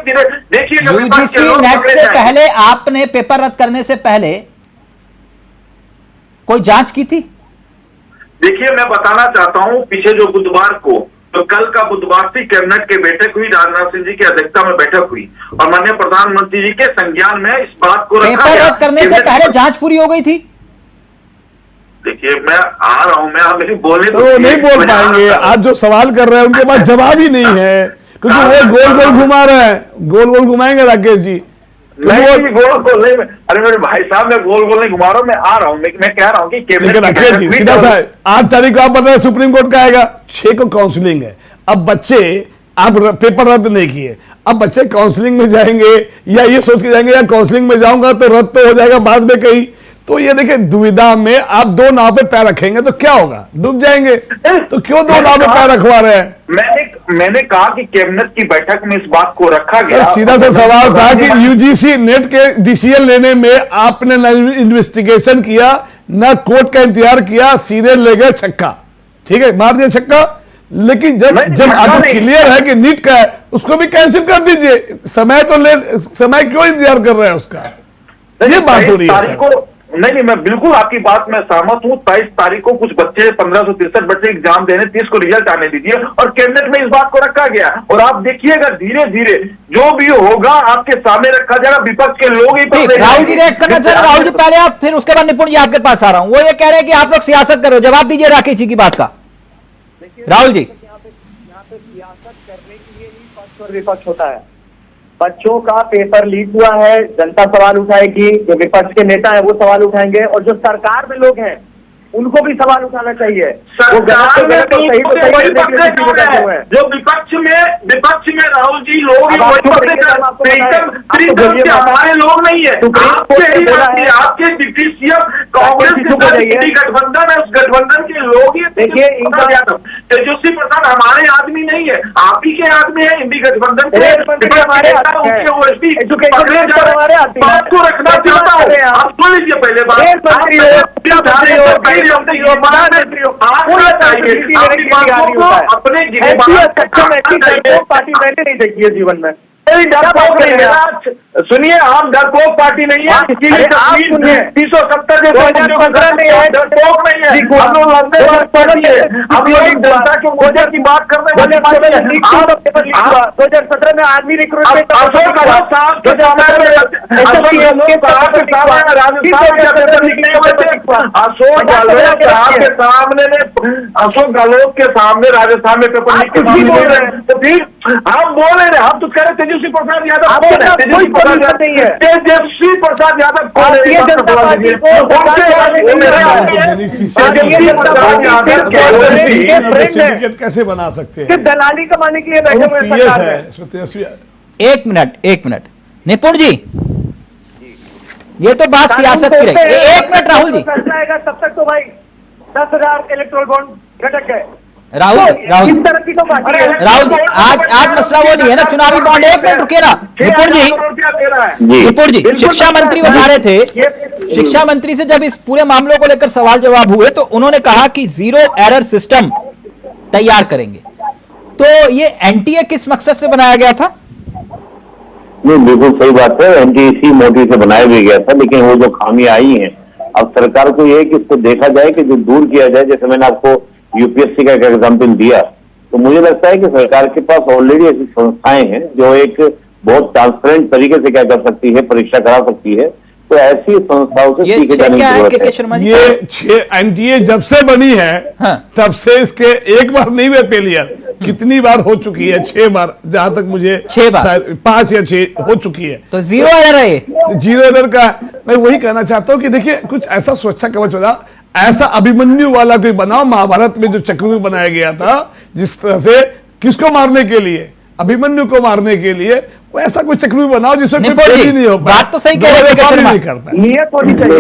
धीरे देखिए। यूजीसी नेट से पहले आपने पेपर रद्द करने से पहले कोई जांच की थी? देखिए मैं बताना चाहता हूं, पीछे जो बुधवार को, तो कल का बुधवार से कैबिनेट की बैठक हुई, राजनाथ सिंह जी की अध्यक्षता में बैठक हुई और माननीय प्रधानमंत्री जी के संज्ञान में इस बात को रखा पेपर रद्द करने से पहले जांच पूरी हो गई थी। देखिए मैं आ रहा हूं, मैं मेरी बोलने तो वो नहीं बोल पाएंगे। आप जो सवाल कर रहे हैं उनके पास जवाब ही नहीं है, क्योंकि वो गोल गोल घुमा रहे हैं, गोल गोल घुमाएंगे राकेश जी। नहीं, गोल नहीं, अरे मेरे भाई साहब मैं गोल गोल नहीं घुमा रहा हूं, मैं आ रहा हूं, मैं कह रहा हूं कि राकेश जी सीधा सा 8 तारीख को आप बता रहे सुप्रीम कोर्ट का आएगा, 6 को काउंसलिंग है। अब बच्चे आप पेपर रद्द नहीं किए, अब बच्चे काउंसलिंग में जाएंगे या ये सोच के जाएंगे यार काउंसलिंग में जाऊंगा तो रद्द तो हो जाएगा बाद में कहीं, तो ये देखिए, दुविधा में आप दो नाव पे पैर रखेंगे तो क्या होगा, डूब जाएंगे। तो क्यों दो नाव पे पैर रखवा रहे हैं? मैंने कहा कि कैबिनेट की बैठक में इस बात को रखा गया। सीधा सा सवाल था कि यूजीसी नेट के डिसीजन लेने में आपने न इन्वेस्टिगेशन किया, न कोर्ट का इंतजार किया, सीधे ले गए छक्का। ठीक है, मार दिया छक्का, लेकिन जब आपको क्लियर है कि नीट का है, उसको भी कैंसिल कर दीजिए। समय क्यों इंतजार कर रहे हैं उसका? ये बात हो रही है। नहीं, मैं बिल्कुल आपकी बात में सहमत हूँ। 23 तारीख को कुछ बच्चे 1563 बच्चे एग्जाम देने, 30 को रिजल्ट आने दीजिए, और कैबिनेट में इस बात को रखा गया। और आप देखिएगा धीरे धीरे जो भी होगा आपके सामने रखा जाएगा। विपक्ष के लोग ही राहुल जी रिएक्ट करना चाह रहे। राहुल जी पहले आप, फिर उसके बाद निपुण जी आपके पास आ रहा हूं। वो ये कह रहे हैं कि आप लोग सियासत कर रहे हो। जवाब दीजिए राकेश जी की बात का। राहुल जी, यहाँ पे सियासत करने के लिए ही पक्ष और विपक्ष होता है। बच्चों का पेपर लीक हुआ है, जनता सवाल उठाएगी, जो विपक्ष के नेता है वो सवाल उठाएंगे, और जो सरकार में लोग हैं उनको भी सवाल उठाना चाहिए। जो विपक्ष में राहुल जी लोग हमारे लोग नहीं है, आपके डिप्टी सीएम कांग्रेस के गठबंधन है, उस गठबंधन के लोग ही। देखिए, तेजस्वी प्रसाद हमारे आदमी नहीं है, आप ही के आदमी है। इंडी गठबंधन के आपको रखना चाहता हूँ। आप सुन लीजिए पहले बात। अपने पार्टी मैंने नहीं देखी है जीवन में। सुनिए, हम डरपोक पार्टी नहीं है, इसीलिए 370 डरपोक नहीं है। हम लोग जनता के मुद्दे की बात कर रहे हैं। 2017 में आर्मी रिक्रूटमेंट अशोक गहलोत के सामने राजस्थान में पेपर लीक के बोल रहे हैं। तो फिर हम बोल रहे हैं, हम तो कह रहे तेजस्वी प्रसाद यादव तेजस्वी प्रसाद यादव भारतीय जनता पार्टी को कैसे बना सकते हैं? दलाली कमाने के लिए बैठे। एक मिनट निपुण जी, ये तो बात सियासत की रही। एक मिनट राहुल जी, तब तक तो भाई 10,000 इलेक्ट्रोल बॉन्ड घटक गए। राहुल जी, आज मसला वो नहीं है ना, चुनावी बॉन्ड। एक मिनट रुकिए ना निपुण जी, शिक्षा मंत्री बता रहे थे। शिक्षा मंत्री से जब इस पूरे मामलों को लेकर सवाल जवाब हुए तो उन्होंने कहा कि 0 एरर सिस्टम तैयार करेंगे। तो ये एनटीए किस मकसद से बनाया गया था? नहीं, बिल्कुल सही बात है। एनटीए इसी मोटिव से बनाया भी गया था, लेकिन वो जो खामियां आई हैं, अब सरकार को यह है कि इसको देखा जाए कि जो दूर किया जाए। जैसे मैंने आपको यूपीएससी का एक एग्जाम्पल दिया, तो मुझे लगता है कि सरकार के पास ऑलरेडी ऐसी संस्थाएं हैं जो एक बहुत ट्रांसपेरेंट तरीके से क्या कर सकती है, परीक्षा करा सकती है। तो ऐसी संस्थाओं से सीखे जाने की जरूरत है। ये 6 एनटीए जब से बनी है, हाँ, तब से इसके एक बार नहीं हुए फेलियर, कितनी बार हो चुकी है? 6 बार, जहां तक मुझे 6 बार, 5 या 6 हो चुकी है। तो 0 एरर है। तो 0 एरर का मैं वही कहना चाहता हूं कि देखिए, कुछ ऐसा सुरक्षा कवच वाला, ऐसा अभिमन्यु वाला कोई बनाओ। महाभारत में जो चक्रव्यूह बनाया गया था, जिस तरह से किसको मारने के लिए, अभिमन्यु को मारने के लिए, वो ऐसा कोई चक्रव्यूह बनाओ जिसमें कोई फेल ही नहीं हो। बात तो सही कह रहे हैं।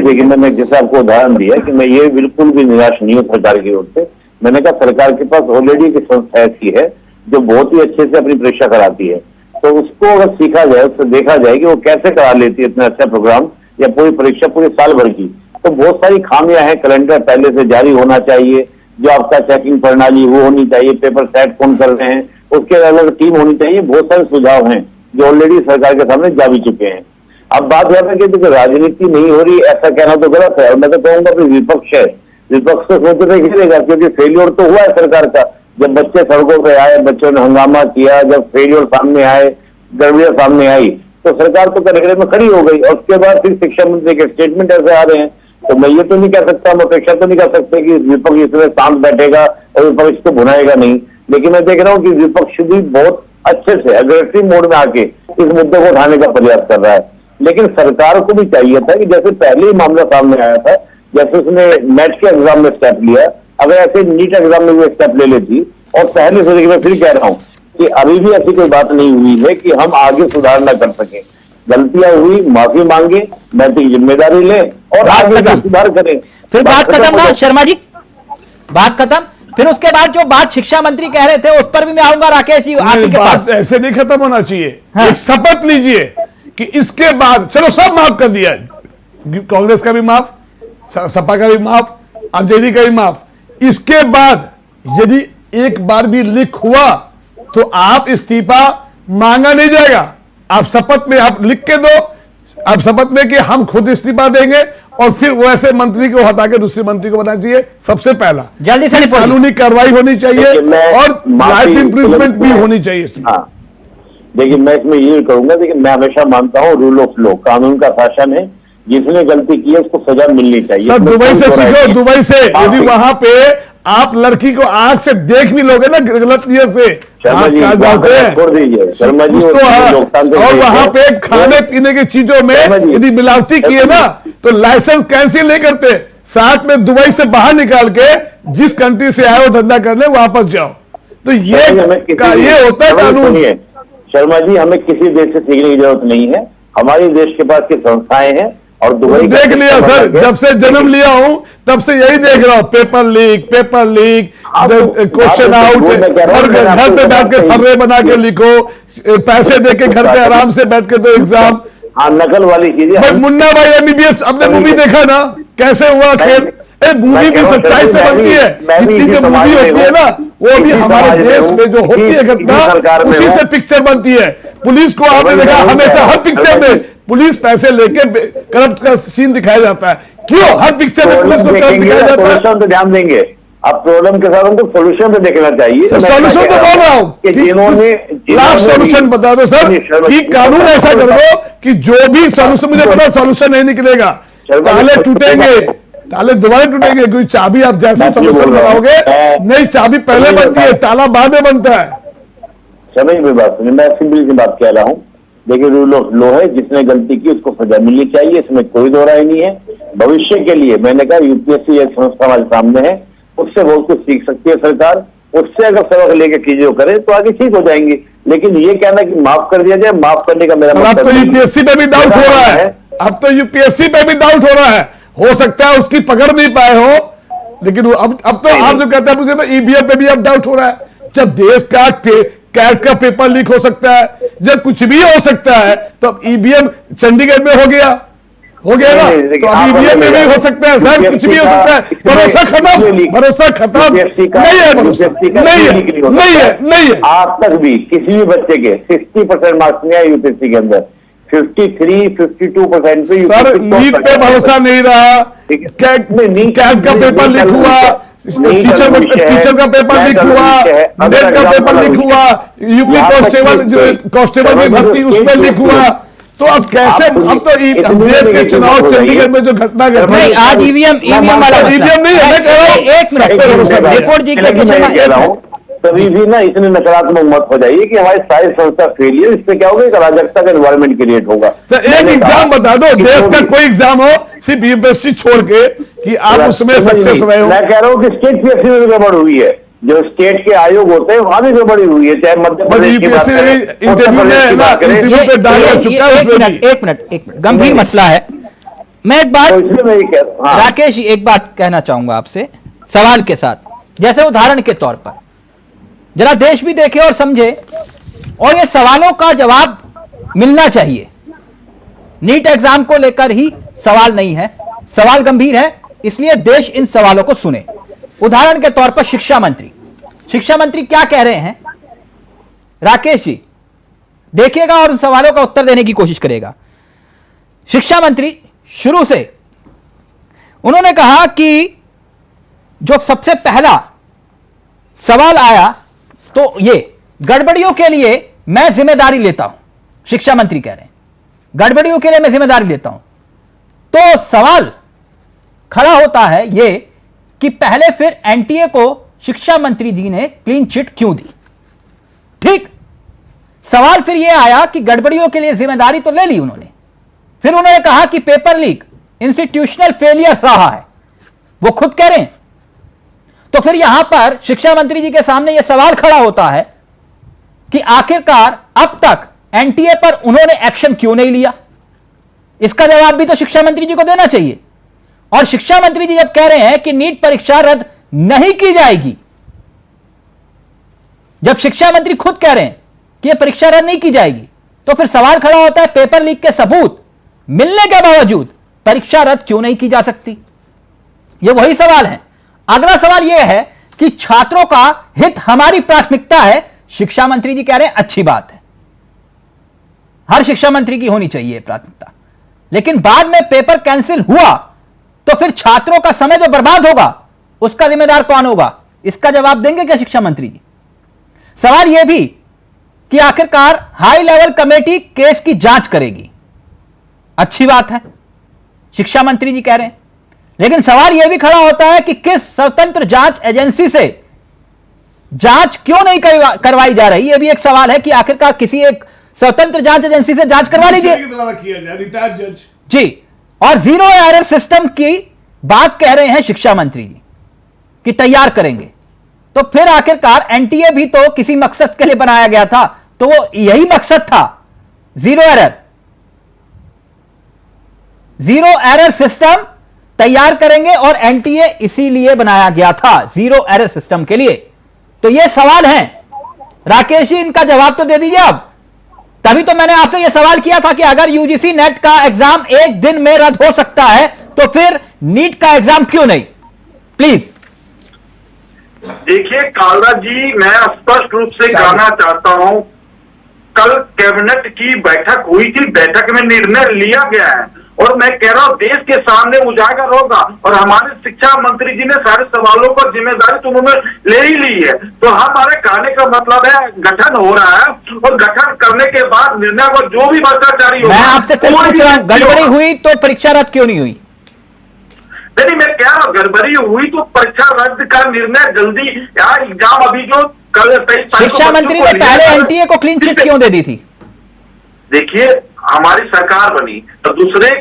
देखिए, मैंने जैसे आपको उदाहरण दिया कि मैं ये बिल्कुल भी निराश नहीं हूँ सरकार की ओर से। मैंने कहा सरकार के पास ऑलरेडी एक संस्था ऐसी है जो बहुत ही अच्छे से अपनी परीक्षा कराती है। तो उसको अगर सीखा जाए, उससे देखा जाए कि वो कैसे करा लेती है इतना अच्छा प्रोग्राम या पूरी परीक्षा पूरे साल भर की। तो बहुत सारी खामियां हैं। कैलेंडर पहले से जारी होना चाहिए, जो आपका चेकिंग प्रणाली वो होनी चाहिए, पेपर सेट कौन कर रहे हैं, उसके अलग टीम होनी चाहिए। बहुत सारे सुझाव हैं जो ऑलरेडी सरकार के सामने जा भी चुके हैं। अब बात यह है कि देखो, राजनीति नहीं हो रही, ऐसा कहना तो गलत है। और मैं तो कहूंगा कि विपक्ष है, विपक्ष तो सोचते थे घेरेगा, क्योंकि फेलियर तो हुआ है सरकार का। जब बच्चे सड़कों पे आए, बच्चों ने हंगामा किया, जब फेलियर सामने आए, गड़बड़ियां सामने आई, तो सरकार तो कटघरे में खड़ी हो गई। और उसके बाद फिर शिक्षा मंत्री के स्टेटमेंट ऐसे आ रहे हैं। तो मैं ये तो नहीं कह सकता, हम अपेक्षा तो नहीं कर सकते कि विपक्ष इसमें शांत बैठेगा और विपक्ष को भुनाएगा नहीं। लेकिन मैं देख रहा हूँ कि विपक्ष भी बहुत अच्छे से अग्रेसिव मोड में आके इस मुद्दे को उठाने का प्रयास कर रहा है। लेकिन सरकार को भी चाहिए था कि जैसे पहले ही मामला सामने आया था, जैसे उसने नेट के एग्जाम में स्टेप लिया, अगर ऐसे नीट एग्जाम में भी स्टेप ले लेती। और पहले से देखिए, मैं फिर कह रहा हूँ कि अभी भी ऐसी कोई बात नहीं हुई है कि हम आगे सुधार न कर सके। गलतियां हुई, माफी मांगे, नैतिक जिम्मेदारी लें और आगे भी सुधार करें। फिर बात खत्म ना शर्मा जी, बात खत्म। फिर उसके बाद जो बात शिक्षा मंत्री कह रहे थे उस पर भी मैं आऊंगा राकेश जी आप ही के पास। ऐसे नहीं खत्म होना चाहिए। हाँ। एक शपथ लीजिए कि इसके बाद चलो सब माफ कर दिया, कांग्रेस का भी माफ, सपा का भी माफ, आरजेडी का भी माफ। इसके बाद यदि एक बार भी लीक हुआ तो आप इस्तीफा मांगा नहीं जाएगा। आप शपथ में आप लिख के दो, आप शपथ में कि हम खुद इस्तीफा देंगे और फिर वैसे मंत्री को हटा के दूसरे मंत्री को बनाना चाहिए। सबसे पहला जल्दी से कानूनी कार्रवाई होनी चाहिए और लाइफ इंप्रूवमेंट भी होनी चाहिए इसमें। हाँ, देखिए मैं इसमें ये कहूंगा, देखिए मैं हमेशा मानता हूँ रूल ऑफ लॉ, कानून का शासन है, जिसने गलती की है उसको सजा मिलनी चाहिए। सर दुबई से सीखो, दुबई से। यदि वहां पे आप लड़की को आंख से देख भी लोगे ना गलत नियत से, छोड़ दीजिए शर्मा जी, और वहां पे खाने पीने की चीजों में यदि मिलावटी किए ना तो लाइसेंस कैंसिल नहीं करते, साथ में दुबई से बाहर निकाल के जिस कंट्री से आए वो धंधा करने वापस जाओ। तो ये होता है कानून। शर्मा जी, हमें किसी देश से सीखने की जरूरत नहीं है, हमारे देश के पास की संस्थाएं हैं और दुबई देख लिया सर, जब से जन्म लिया हूं तब से यही देख रहा हूं, पेपर लीक, क्वेश्चन आउट, और घर पे बैठ के फर्रे बना के लिखो, पैसे दे के घर पे आराम से बैठ के दो एग्जाम। हाँ, नकल वाली चीजें। मुन्ना भाई एमबीबीएस आपने मूवी देखा ना, कैसे हुआ खेल? मूवी भी सच्चाई से बनती है, जितनी जो मूवी होती है ना वो भी हमारे देश में जो होती है घटना उसी से पिक्चर बनती है। पुलिस को आपने देखा हमेशा हर पिक्चर में पुलिस पैसे लेके करप्ट का सीन दिखाया जाता है। क्यों हर पिक्चर में पुलिस को करप्ट दिखाया जाता है? सोल्यूशन पे ध्यान देंगे, अब प्रॉब्लम के साथ उनको सोल्यूशन पे देखना चाहिए। सोल्यूशन तो बोल रहा हूँ, जिन्होंने लास्ट सोल्यूशन बता दो सर कि कानून ऐसा कर दो कि जो भी सोल्यूशन, मुझे पता सोल्यूशन नहीं निकलेगा, ताले टूटेंगे, ताले दोबारा टूटेंगे, क्योंकि चाबी आप जैसे सोल्यूशन बनाओगे नहीं, चाबी पहले बनती है, ताला बाद में बनता है। समझ में बात सुनिए, मैं सिंपल सी बात कह रहा हूँ। देखिए रूल ऑफ लॉ है, जिसने गलती की उसको सजा मिलनी चाहिए, इसमें कोई दो राय नहीं है। भविष्य के लिए मैंने कहा यूपीएससी एक संस्था हमारे सामने है, उससे बहुत कुछ सीख सकती है सरकार, उससे अगर सबक लेके चीजें करें तो आगे ठीक हो जाएंगी। लेकिन ये कहना कि माफ कर दिया जाए, माफ करने का मेरा मतलब तो यूपीएससी पे भी डाउट हो रहा है, अब तो यूपीएससी पे भी डाउट हो रहा है, हो सकता है उसकी पकड़ नहीं पाए हो, लेकिन अब तो आप जो कहते हैं मुझे तो ईवीएम पे भी अब डाउट हो रहा है। जब देश का कैट का पेपर लीक हो सकता है, जब कुछ भी हो सकता है, तो अब ईवीएम चंडीगढ़ में हो गया ना, तो अब ईवीएम में भी हो सकता है सर, कुछ भी हो सकता है। भरोसा खत्म, भरोसा खत्म नहीं है, भरोसा नहीं है। आज तक भी किसी भी बच्चे के 60% मार्क्स नहीं आए यूपीएससी के अंदर, 53-52% पे सर नीट पे भरोसा नहीं रहा, कैट का पेपर लीक हुआ, टीचर का पेपर लीक हुआ, नेट का पेपर लीक हुआ, यूपी कांस्टेबल की भर्ती उसमें लीक हुआ, तो अब कैसे? अब तो देश के चुनाव चंडीगढ़ में जो घटना घटी, आज ईवीएम वाला ईवीएम नहीं है, एक मिनट रिपोर्ट जी के कभी भी ना इतने नकारात्मक मत हो जाइए कि हमारी सारी संस्था फेलियर, इससे क्या होगा, अराजकता का एनवायरमेंट क्रिएट होगा। सर एक एग्जाम बता दो, देश का कोई एग्जाम हो सिर्फ यूपीएससी छोड़ के कि आप उसमें सक्सेस रहे हो। मैं कह रहा हूँ कि स्टेट पीएससी में भी गड़बड़ हुई है, जो स्टेट के आयोग होते हैं वहां भी गड़बड़ी हुई है, चाहे मध्य प्रदेश की बात करें, एक मिनट गंभीर मसला है। मैं एक बात राकेश एक बात कहना चाहूंगा आपसे सवाल के साथ, जैसे उदाहरण के तौर पर जरा देश भी देखे और समझे, और ये सवालों का जवाब मिलना चाहिए। नीट एग्जाम को लेकर ही सवाल नहीं है, सवाल गंभीर है, इसलिए देश इन सवालों को सुने। उदाहरण के तौर पर शिक्षा मंत्री क्या कह रहे हैं, राकेश जी देखिएगा और उन सवालों का उत्तर देने की कोशिश करेगा। शिक्षा मंत्री शुरू से उन्होंने कहा कि जो सबसे पहला सवाल आया तो ये गड़बड़ियों के लिए मैं जिम्मेदारी लेता हूं, शिक्षा मंत्री कह रहे हैं गड़बड़ियों के लिए मैं जिम्मेदारी लेता हूं। तो सवाल खड़ा होता है ये कि पहले फिर एनटीए को शिक्षा मंत्री जी ने क्लीन चिट क्यों दी? ठीक, सवाल फिर यह आया कि गड़बड़ियों के लिए जिम्मेदारी तो ले ली उन्होंने, फिर उन्होंने कहा कि पेपर लीक इंस्टीट्यूशनल फेलियर रहा है, वो खुद कह रहे हैं। तो फिर यहां पर शिक्षा मंत्री जी के सामने यह सवाल खड़ा होता है कि आखिरकार अब तक एनटीए पर उन्होंने एक्शन क्यों नहीं लिया? इसका जवाब भी तो शिक्षा मंत्री जी को देना चाहिए। और शिक्षा मंत्री जी जब कह रहे हैं कि नीट परीक्षा रद्द नहीं की जाएगी, जब शिक्षा मंत्री खुद कह रहे हैं कि यह परीक्षा रद्द नहीं की जाएगी, तो फिर सवाल खड़ा होता है पेपर लीक के सबूत मिलने के बावजूद परीक्षा रद्द क्यों नहीं की जा सकती? यह वही सवाल है। अगला सवाल यह है कि छात्रों का हित हमारी प्राथमिकता है। शिक्षा मंत्री जी कह रहे हैं अच्छी बात है, हर शिक्षा मंत्री की होनी चाहिए प्राथमिकता, लेकिन बाद में पेपर कैंसिल हुआ तो फिर छात्रों का समय जो बर्बाद होगा उसका जिम्मेदार कौन होगा? इसका जवाब देंगे क्या शिक्षा मंत्री जी? सवाल यह भी कि आखिरकार हाई लेवल कमेटी केस की जांच करेगी, अच्छी बात है, शिक्षा मंत्री जी कह रहे हैं, लेकिन सवाल यह भी खड़ा होता है कि किस स्वतंत्र जांच एजेंसी से जांच क्यों नहीं करवाई जा रही? यह भी एक सवाल है कि आखिरकार किसी एक स्वतंत्र जांच एजेंसी से जांच करवा लीजिए रिटायर्ड जज जी। और जीरो एरर सिस्टम की बात कह रहे हैं शिक्षा मंत्री जी कि तैयार करेंगे, तो फिर आखिरकार एनटीए भी तो किसी मकसद के लिए बनाया गया था, तो वो यही मकसद था, जीरो एरर सिस्टम तैयार करेंगे और एनटीए इसीलिए बनाया गया था, जीरो एरर सिस्टम के लिए। तो ये सवाल है, राकेश जी इनका जवाब तो दे दीजिए अब। तभी तो मैंने आपसे यह सवाल किया था कि अगर यूजीसी नेट का एग्जाम एक दिन में रद्द हो सकता है तो फिर नीट का एग्जाम क्यों नहीं? प्लीज। देखिए कालरा जी, मैं स्पष्ट रूप से कहना चाहता हूं, कल कैबिनेट की बैठक हुई थी, बैठक में निर्णय लिया गया है और मैं कह रहा हूं देश के सामने उजागर होगा और हमारे शिक्षा मंत्री जी ने सारे सवालों पर जिम्मेदारी तो उन्होंने ले ही ली है। तो हमारे कहने का मतलब है गठन हो रहा है और गठन करने के बाद निर्णय को जो भी भ्रष्टाचारी होगा, मैं आपसे फिर पूछ रहा हूं, गड़बड़ी हुई तो परीक्षा रद्द क्यों नहीं हुई? नहीं, मैं कह रहा हूं गड़बड़ी हुई तो परीक्षा रद्द का निर्णय जल्दी, यार एग्जाम अभी जो कल शिक्षा मंत्री ने पहले एनटीए को क्लीन चिट क्यों दे दी थी? देखिए हमारी सरकार बनी तो दूसरे ही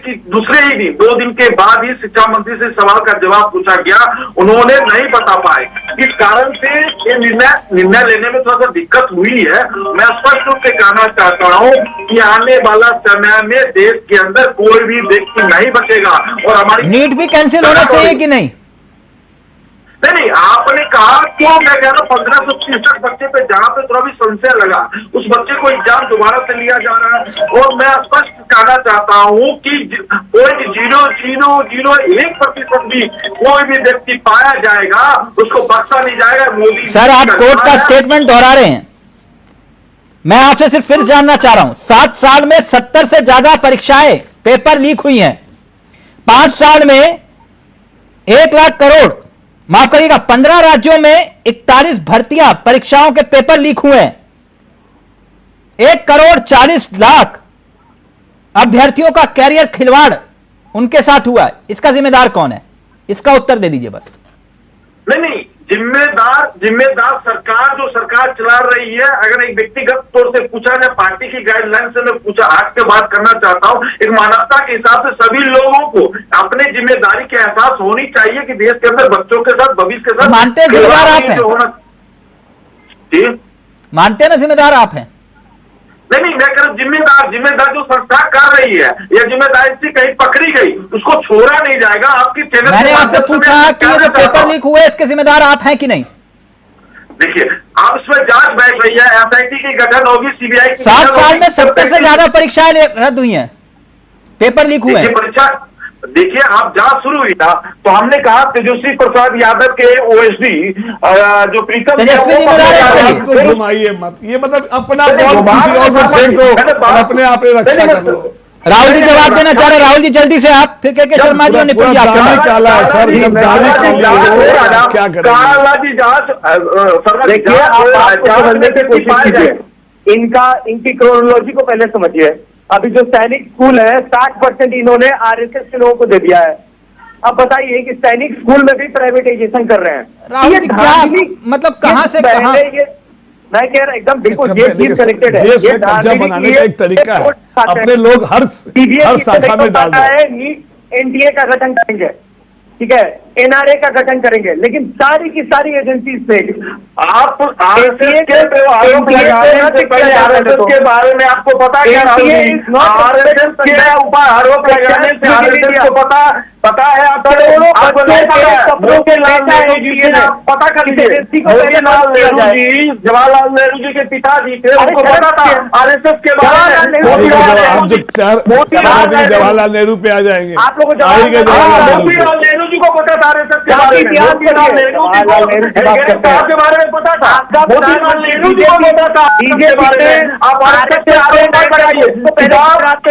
दिन 2 दिन के बाद ही शिक्षा मंत्री से सवाल का जवाब पूछा गया, उन्होंने नहीं बता पाए, इस कारण से ये निर्णय लेने में थोड़ा सा दिक्कत हुई है। मैं स्पष्ट रूप से कहना चाहता हूँ कि आने वाला समय में देश के अंदर कोई भी व्यक्ति नहीं बचेगा और हमारी नीट भी कैंसिल होना चाहिए कि नहीं? नहीं, आपने कहा क्यों, मैं कह रहा हूँ 1560 बच्चे पे जहां पे थोड़ा भी संशय लगा उस बच्चे को एग्जाम दोबारा से लिया जा रहा है और मैं स्पष्ट कहना चाहता हूँ कि कोई 0.001% भी कोई भी व्यक्ति पाया जाएगा उसको बख्शा नहीं जाएगा। मोदी सर आप कोर्ट का स्टेटमेंट दोहरा रहे हैं, मैं आपसे सिर्फ फिर जानना चाह रहा हूं, 7 साल में 70 से ज्यादा परीक्षाएं पेपर लीक हुई हैं, 5 साल में 1 लाख करोड़, माफ करिएगा 15 राज्यों में 41 भर्तियां परीक्षाओं के पेपर लीक हुए हैं, 1 करोड़ 40 लाख अभ्यर्थियों का कैरियर खिलवाड़ उनके साथ हुआ है। इसका जिम्मेदार कौन है? इसका उत्तर दे दीजिए बस। नहीं, जिम्मेदार सरकार जो सरकार चला रही है। अगर एक व्यक्तिगत तौर से पूछा जाए, पार्टी की गाइडलाइन से मैं पूछा, आज के बात करना चाहता हूं, एक मानवता के हिसाब से सभी लोगों को अपने जिम्मेदारी के एहसास होनी चाहिए कि देश के अंदर बच्चों के साथ, भविष्य के साथ मानते हैं जिम्मेदार आप हैं? मानते हैं ना जिम्मेदार आप हैं? नहीं, मैं कह रहा जिम्मेदार जो संस्था कर रही है या जिम्मेदारी से कहीं पकड़ी गई उसको छोड़ा नहीं जाएगा। आपकी चैनल मैंने आपसे पूछा कि ये जो पेपर लीक हुए इसके जिम्मेदार आप हैं कि नहीं? देखिए आप इसमें जांच बैठ रही है, एसआईटी की गठन होगी, सीबीआई की 7 साल में 70 से ज्यादा परीक्षाएं रद्द हुई हैं, पेपर लीक हुए हैं। परीक्षा देखिए आप जांच शुरू हुई था तो हमने कहा तेजस्वी प्रसाद यादव के ओएसडी जो प्रीतम को घुमाइए मत, ये मतलब अपना बॉल किसी और को फेंक दो और अपने आप रक्षा कर लो। राहुल जी जवाब देना चाह रहे, राहुल जी जल्दी से आप, फिर के शर्मा जी ने क्या करें? इनकी क्रोनोलॉजी को पहले समझिए। अभी जो सैनिक स्कूल है 60% इन्होंने आरएसएस के लोगों को दे दिया है। अब बताइए कि सैनिक स्कूल में भी प्राइवेटाइजेशन कर रहे हैं। राहुल जी क्या मतलब कहां से कहां? मैं कह रहा एकदम बिल्कुल ये चीज कनेक्टेड है। देश में कब्जा बनाने का एक तरीका है, अपने लोग हर शाखा में डाल रहे हैं। एनडीए का गठन करेंगे, ठीक है, एनआरए का गठन करेंगे, लेकिन सारी की सारी एजेंसी से आप आरएसएस के बारे में आपको पता है, आरएसएस के ऊपर आरोप लगाने से आरएसएस को पता पता है आपको? कपड़ों के बेटा है जी, पता कर लीजिए। जवाहरलाल नेहरू जी के पिताजी थे, उनको पता था आरएसएस के बारे में। आप जो जवाहरलाल नेहरू पे आ जाएंगे, आप लोगों को मोतीलाल नेहरू जी को पता था आरएसएस के बारे में, मोतीलाल नेहरू जी को के बारे में पता था, मोतीलाल नेहरू जी को पता था के बारे में। आप आरएसएस के आरोप मत लगाइए।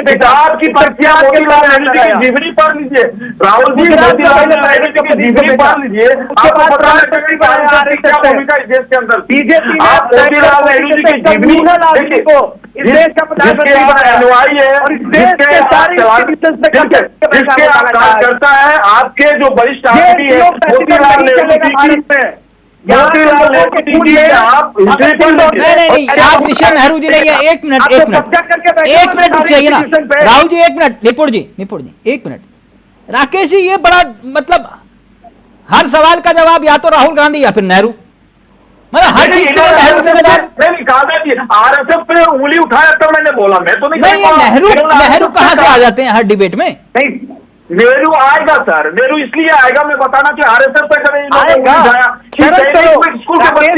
किताब की पर्चियां मोतीलाल नेहरू जी की जीवनी पढ़ लीजिए, राहुल जी मोतीलाल नेहरू जी की जीवनी पढ़ लीजिए, आपको पता है क्या भूमिका इस देश के अंदर। बीजेपी आप मोतीलाल नेहरू जी की जीवनी देखिए, इस देश का प्रधानमंत्री अनुयायी है और इस देश के जिसके आप कार्यकर्ता है, आपके जो वरिष्ठ आदमी है मोतीलाल नेहरू जी आप नहीं, आज विषय नेहरू जी नहीं है। एक मिनट रुकिए ना राहुल जी, एक मिनट। निपुण जी एक मिनट। राकेश जी, ये बड़ा मतलब हर सवाल का जवाब या तो राहुल गांधी या फिर नेहरू, मतलब हर चीज के लिए नेहरू जिम्मेदार। आरएसएस पे उंगली उठाया तो मैंने बोला, मैं तो नहीं। नेहरू कहां से आ जाते हैं हर डिबेट में? नहीं, नेहरू आएगा सर, नेहरू इसलिए आएगा, मैं बताना कि आरएसएस पे कभी स्कूल के बच्चे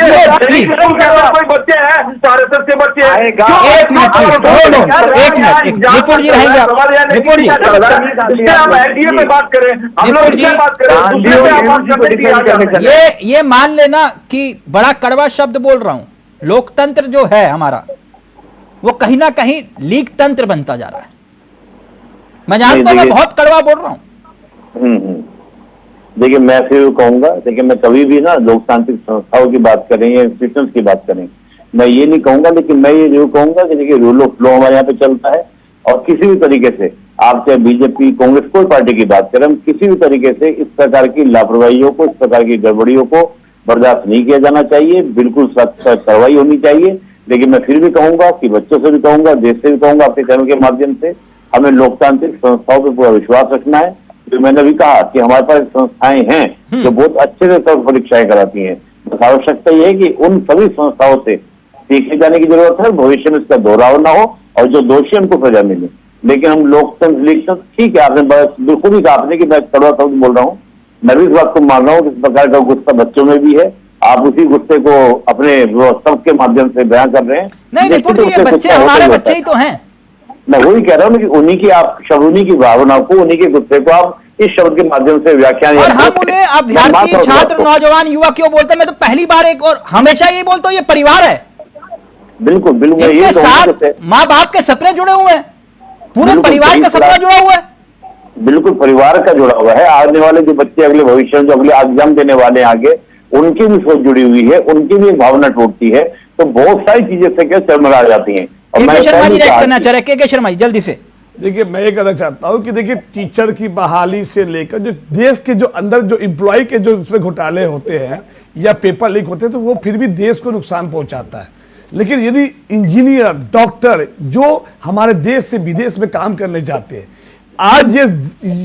कोई बच्चे हैं तो आरएसएस के बच्चे। एक मिनट निपुण जी रहेंगे, निपुण जी आप एनडीए में बात करें, हम लोग बात करें। ये मान लेना कि बड़ा कड़वा शब्द बोल रहा हूं, लोकतंत्र जो है हमारा वो कहीं ना कहीं लीक तंत्र बनता जा रहा है। मैं जानता हूं मैं बहुत कड़वा बोल रहा हूं। देखिए, मैं फिर कहूंगा, देखिए मैं कभी भी ना लोकतांत्रिक संस्थाओं की बात करें या इंस्टीट्यूशन की बात करें, मैं ये नहीं कहूंगा, लेकिन मैं ये जरूर कहूंगा कि देखिए रूल ऑफ लॉ हमारे यहाँ पे चलता है और किसी भी तरीके से आप चाहे बीजेपी, कांग्रेस, कोई पार्टी की बात करें, हम किसी भी तरीके से इस प्रकार की लापरवाहियों को, इस प्रकार की गड़बड़ियों को बर्दाश्त नहीं किया जाना चाहिए। बिल्कुल सख्त कार्रवाई होनी चाहिए। लेकिन मैं फिर भी कहूंगा कि बच्चों से भी कहूंगा, देश से भी कहूंगा, आपके चैनल के माध्यम से हमें लोकतांत्रिक संस्थाओं पर पूरा विश्वास रखना है। जो मैंने अभी कहा कि हमारे पास संस्थाएं हैं जो बहुत अच्छे से सब परीक्षाएं कराती हैं। बस आवश्यकता यह है कि उन सभी संस्थाओं से सीखे जाने की जरूरत है, भविष्य में इसका दोहराव ना हो और जो दोषी उनको सजा मिले। लेकिन हम लोकतंत्र ठीक है, आपने बिल्कुल ही कहा आपने कि मैं कड़वा शब्द बोल रहा हूँ, मैं भी इस बात को मान रहा हूँ कि इस प्रकार का गुस्सा बच्चों में भी है। आप उसी गुस्से को अपने सब के माध्यम से बयां कर रहे हैं। नहीं, बच्चे हमारे बच्चे ही तो हैं। मैं वही कह रहा हूँ कि उन्हीं की आप उन्हीं की भावना को, उन्हीं के गुस्से को आप इस शब्द के माध्यम से व्याख्यान और हम उन्हें अभ्यर्थी, छात्र, नौजवान, युवा क्यों बोलते हैं? मैं तो पहली बार एक और हमेशा यही बोलता हूँ, ये परिवार है। बिल्कुल इनके साथ माँ बाप के सपने जुड़े हुए हैं, पूरे परिवार का सपना जुड़ा हुआ है। बिल्कुल परिवार का जुड़ा हुआ है। आने वाले जो बच्चे अगले भविष्य में जो अगले एग्जाम देने वाले हैं आगे, उनकी भी सोच जुड़ी हुई है, उनकी भी एक भावना टूटती है, तो बहुत सारी चीजें से क्या चरमरा जाती हैं। शर्मा जी करना चाह रहे के शर्मा जी जल्दी से। देखिए, मैं ये कहना चाहता हूं कि देखिए टीचर की बहाली से लेकर जो देश के जो अंदर जो एम्प्लॉय के जो उसमें घोटाले होते हैं या पेपर लीक होते हैं, तो वो फिर भी देश को नुकसान पहुंचाता है। लेकिन यदि इंजीनियर, डॉक्टर जो हमारे देश से विदेश में काम करने जाते हैं, आज ये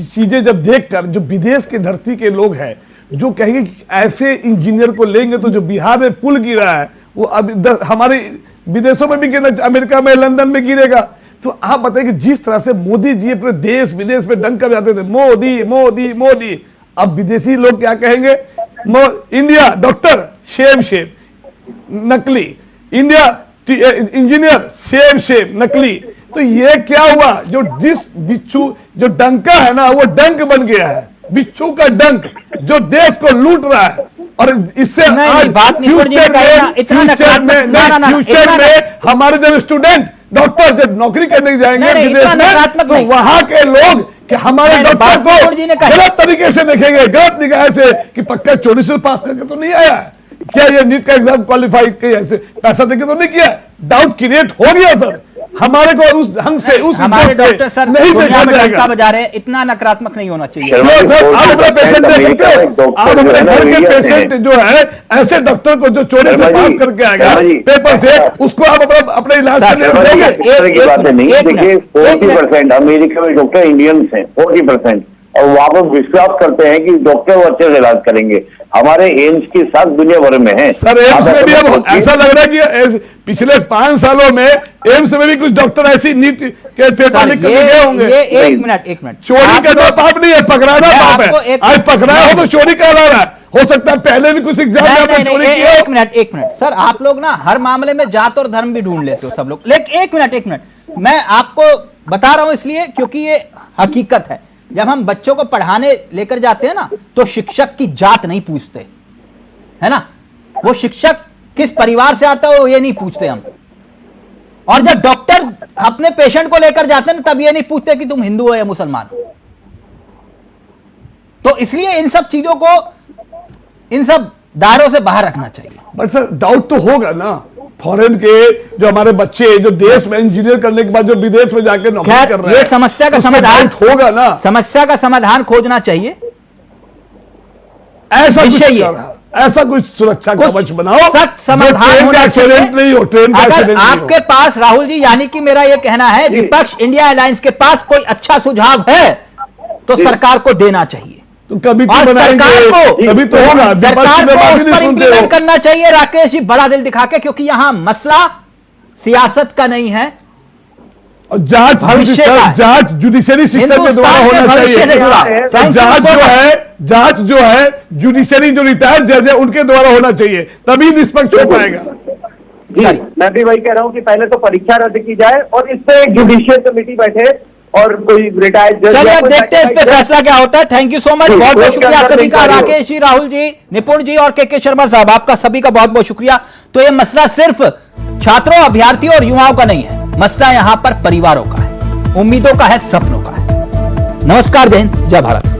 चीजें जब देखकर जो विदेश की धरती के लोग हैं जो कहेंगे कि ऐसे इंजीनियर को लेंगे तो जो बिहार में पुल गिरा है वो अब हमारे विदेशों में भी गिरना, अमेरिका में, लंदन में गिरेगा। तो आप बताइए कि जिस तरह से मोदी जी पूरे देश विदेश में डंका बजाते थे, मोदी मोदी मोदी, अब विदेशी लोग क्या कहेंगे? इंडिया डॉक्टर शेम नकली, इंडिया इंजीनियर शेम नकली। तो ये क्या हुआ? जो जिस बिच्छू जो डंका है ना, वो डंक बन गया है, बिच्छू का डंक जो देश को लूट रहा है। और इससे फ्यूचर में हमारे जब स्टूडेंट डॉक्टर जब नौकरी करने जाएंगे विदेश में, तो वहां के लोग कि हमारे डॉक्टर को गलत तरीके से देखेंगे, गलत निगाह से कि पक्का 24 से पास करके तो नहीं आया, क्या ये नीट का एग्जाम क्वालिफाई ऐसे पैसा देके तो नहीं किया। डाउट क्रिएट हो गया सर, हमारे को उस ढंग से उस हमारे डॉक्टर सर नहीं देखा जाएगा। बजा रहे हैं, इतना नकारात्मक नहीं होना चाहिए। सर, आप अपना पेशेंट दे सकते हो, आप अपने घर के पेशेंट जो है ऐसे डॉक्टर को जो चोरी से पास करके आएगा पेपर से, उसको आप अपने इलाज के लिए देंगे। देखिए 40% अमेरिका में डॉक्टर इंडियंस हैं, 40%। और वहां पर विश्वास करते हैं कि डॉक्टर वो अच्छे से इलाज करेंगे। हमारे एम्स की साख दुनिया भर में है। सर एम्स में भी अब ऐसा लग रहा है कि पिछले 5 सालों में एम्स में भी कुछ डॉक्टर ऐसी नीट के पेपर लिख कर गए होंगे। ये एक मिनट चोरी करना पाप नहीं है, पकड़ाना पाप है। आज पकड़ाया हो तो चोरी करा रहा है, हो सकता है पहले भी कुछ एग्जाम में चोरी किया। एक मिनट सर, आप लोग ना हर मामले में जात और धर्म भी ढूंढ लेते हो सब लोग। लेकिन एक मिनट मैं आपको बता रहा हूं इसलिए क्योंकि ये हकीकत है। जब हम बच्चों को पढ़ाने लेकर जाते हैं ना, तो शिक्षक की जात नहीं पूछते, है ना। वो शिक्षक किस परिवार से आता है वो ये नहीं पूछते हम। और जब डॉक्टर अपने पेशेंट को लेकर जाते हैं ना, तब ये नहीं पूछते कि तुम हिंदू हो या मुसलमान हो। तो इसलिए इन सब चीजों को, इन सब दायरों से बाहर रखना चाहिए। बट सर डाउट तो होगा ना, फॉरेन के जो हमारे बच्चे जो देश में इंजीनियर करने के बाद जो विदेश में जाकर नौकरी कर रहे हैं, ये समस्या का समाधान होगा ना, समस्या का समाधान खोजना चाहिए। ऐसा कुछ सुरक्षा कवच बनाओ, सख्त समाधान होना चाहिए। नहीं हो ट्रेन का अगर आपके पास राहुल जी, यानी कि मेरा यह कहना है, विपक्ष इंडिया अलायंस के पास कोई अच्छा सुझाव है तो सरकार को देना चाहिए। तो कभी तो सरकार को, कभी तो होगा, सरकार को उस पर इंप्लीमेंट करना चाहिए राकेश जी, बड़ा दिल दिखा के, क्योंकि यहां मसला सियासत का नहीं है और जांच जुडिशरी सिस्टम के द्वारा होना चाहिए। जांच जो है जुडिशरी जो रिटायर्ड जज है उनके द्वारा होना चाहिए, तभी निष्पक्ष हो पाएगा। मैं भी वही कह रहा हूं कि पहले तो परीक्षा रद्द की जाए और इस पे जुडिशियल कमेटी बैठे और कोई रिटायर्ड जज। चलिए अब देखते हैं इस पे फैसला क्या होता है। थैंक यू सो मच, बहुत बहुत शुक्रिया सभी का, राकेश जी, राहुल जी, निपुण जी और के शर्मा साहब, आपका सभी का बहुत बहुत शुक्रिया। तो ये मसला सिर्फ छात्रों, अभ्यर्थियों और युवाओं का नहीं है, मसला यहां पर परिवारों का है, उम्मीदों का है, सपनों का है। नमस्कार, जय हिंद, जय भारत।